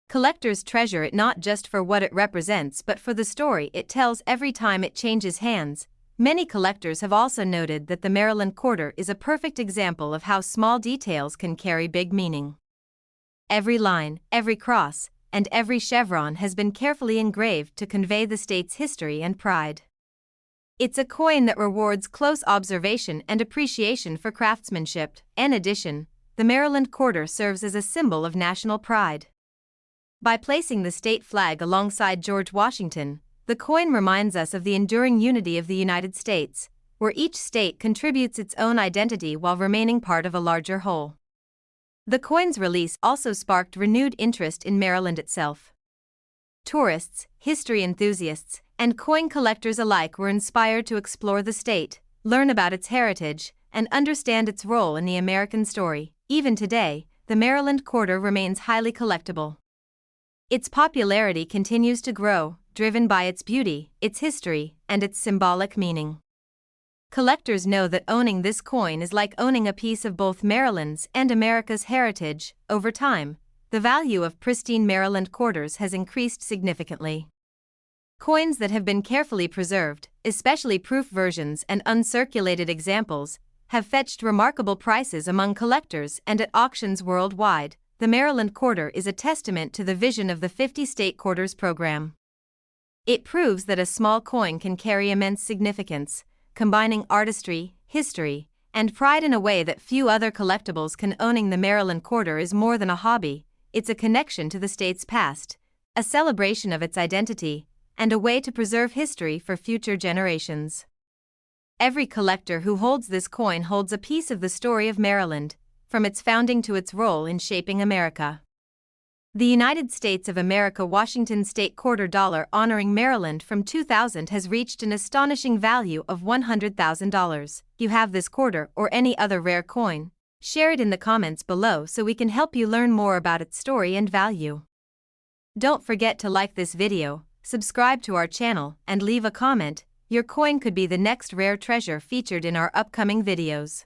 Collectors treasure it not just for what it represents but for the story it tells every time it changes hands. Many collectors have also noted that the Maryland quarter is a perfect example of how small details can carry big meaning. Every line, every cross, and every chevron has been carefully engraved to convey the state's history and pride. It's a coin that rewards close observation and appreciation for craftsmanship. In addition, the Maryland quarter serves as a symbol of national pride. By placing the state flag alongside George Washington, the coin reminds us of the enduring unity of the United States, where each state contributes its own identity while remaining part of a larger whole. The coin's release also sparked renewed interest in Maryland itself. Tourists, history enthusiasts, and coin collectors alike were inspired to explore the state, learn about its heritage, and understand its role in the American story. Even today, the Maryland quarter remains highly collectible. Its popularity continues to grow, driven by its beauty, its history, and its symbolic meaning. Collectors know that owning this coin is like owning a piece of both Maryland's and America's heritage. Over time, the value of pristine Maryland quarters has increased significantly. Coins that have been carefully preserved, especially proof versions and uncirculated examples, have fetched remarkable prices among collectors and at auctions worldwide. The Maryland quarter is a testament to the vision of the 50-state quarters program. It proves that a small coin can carry immense significance, combining artistry, history, and pride in a way that few other collectibles can. Owning the Maryland quarter is more than a hobby, it's a connection to the state's past, a celebration of its identity, and a way to preserve history for future generations. Every collector who holds this coin holds a piece of the story of Maryland, from its founding to its role in shaping America. The United States of America Washington State Quarter Dollar honoring Maryland from 2000 has reached an astonishing value of $100,000. You have this quarter or any other rare coin? Share it in the comments below so we can help you learn more about its story and value. Don't forget to like this video, subscribe to our channel, and leave a comment. Your coin could be the next rare treasure featured in our upcoming videos.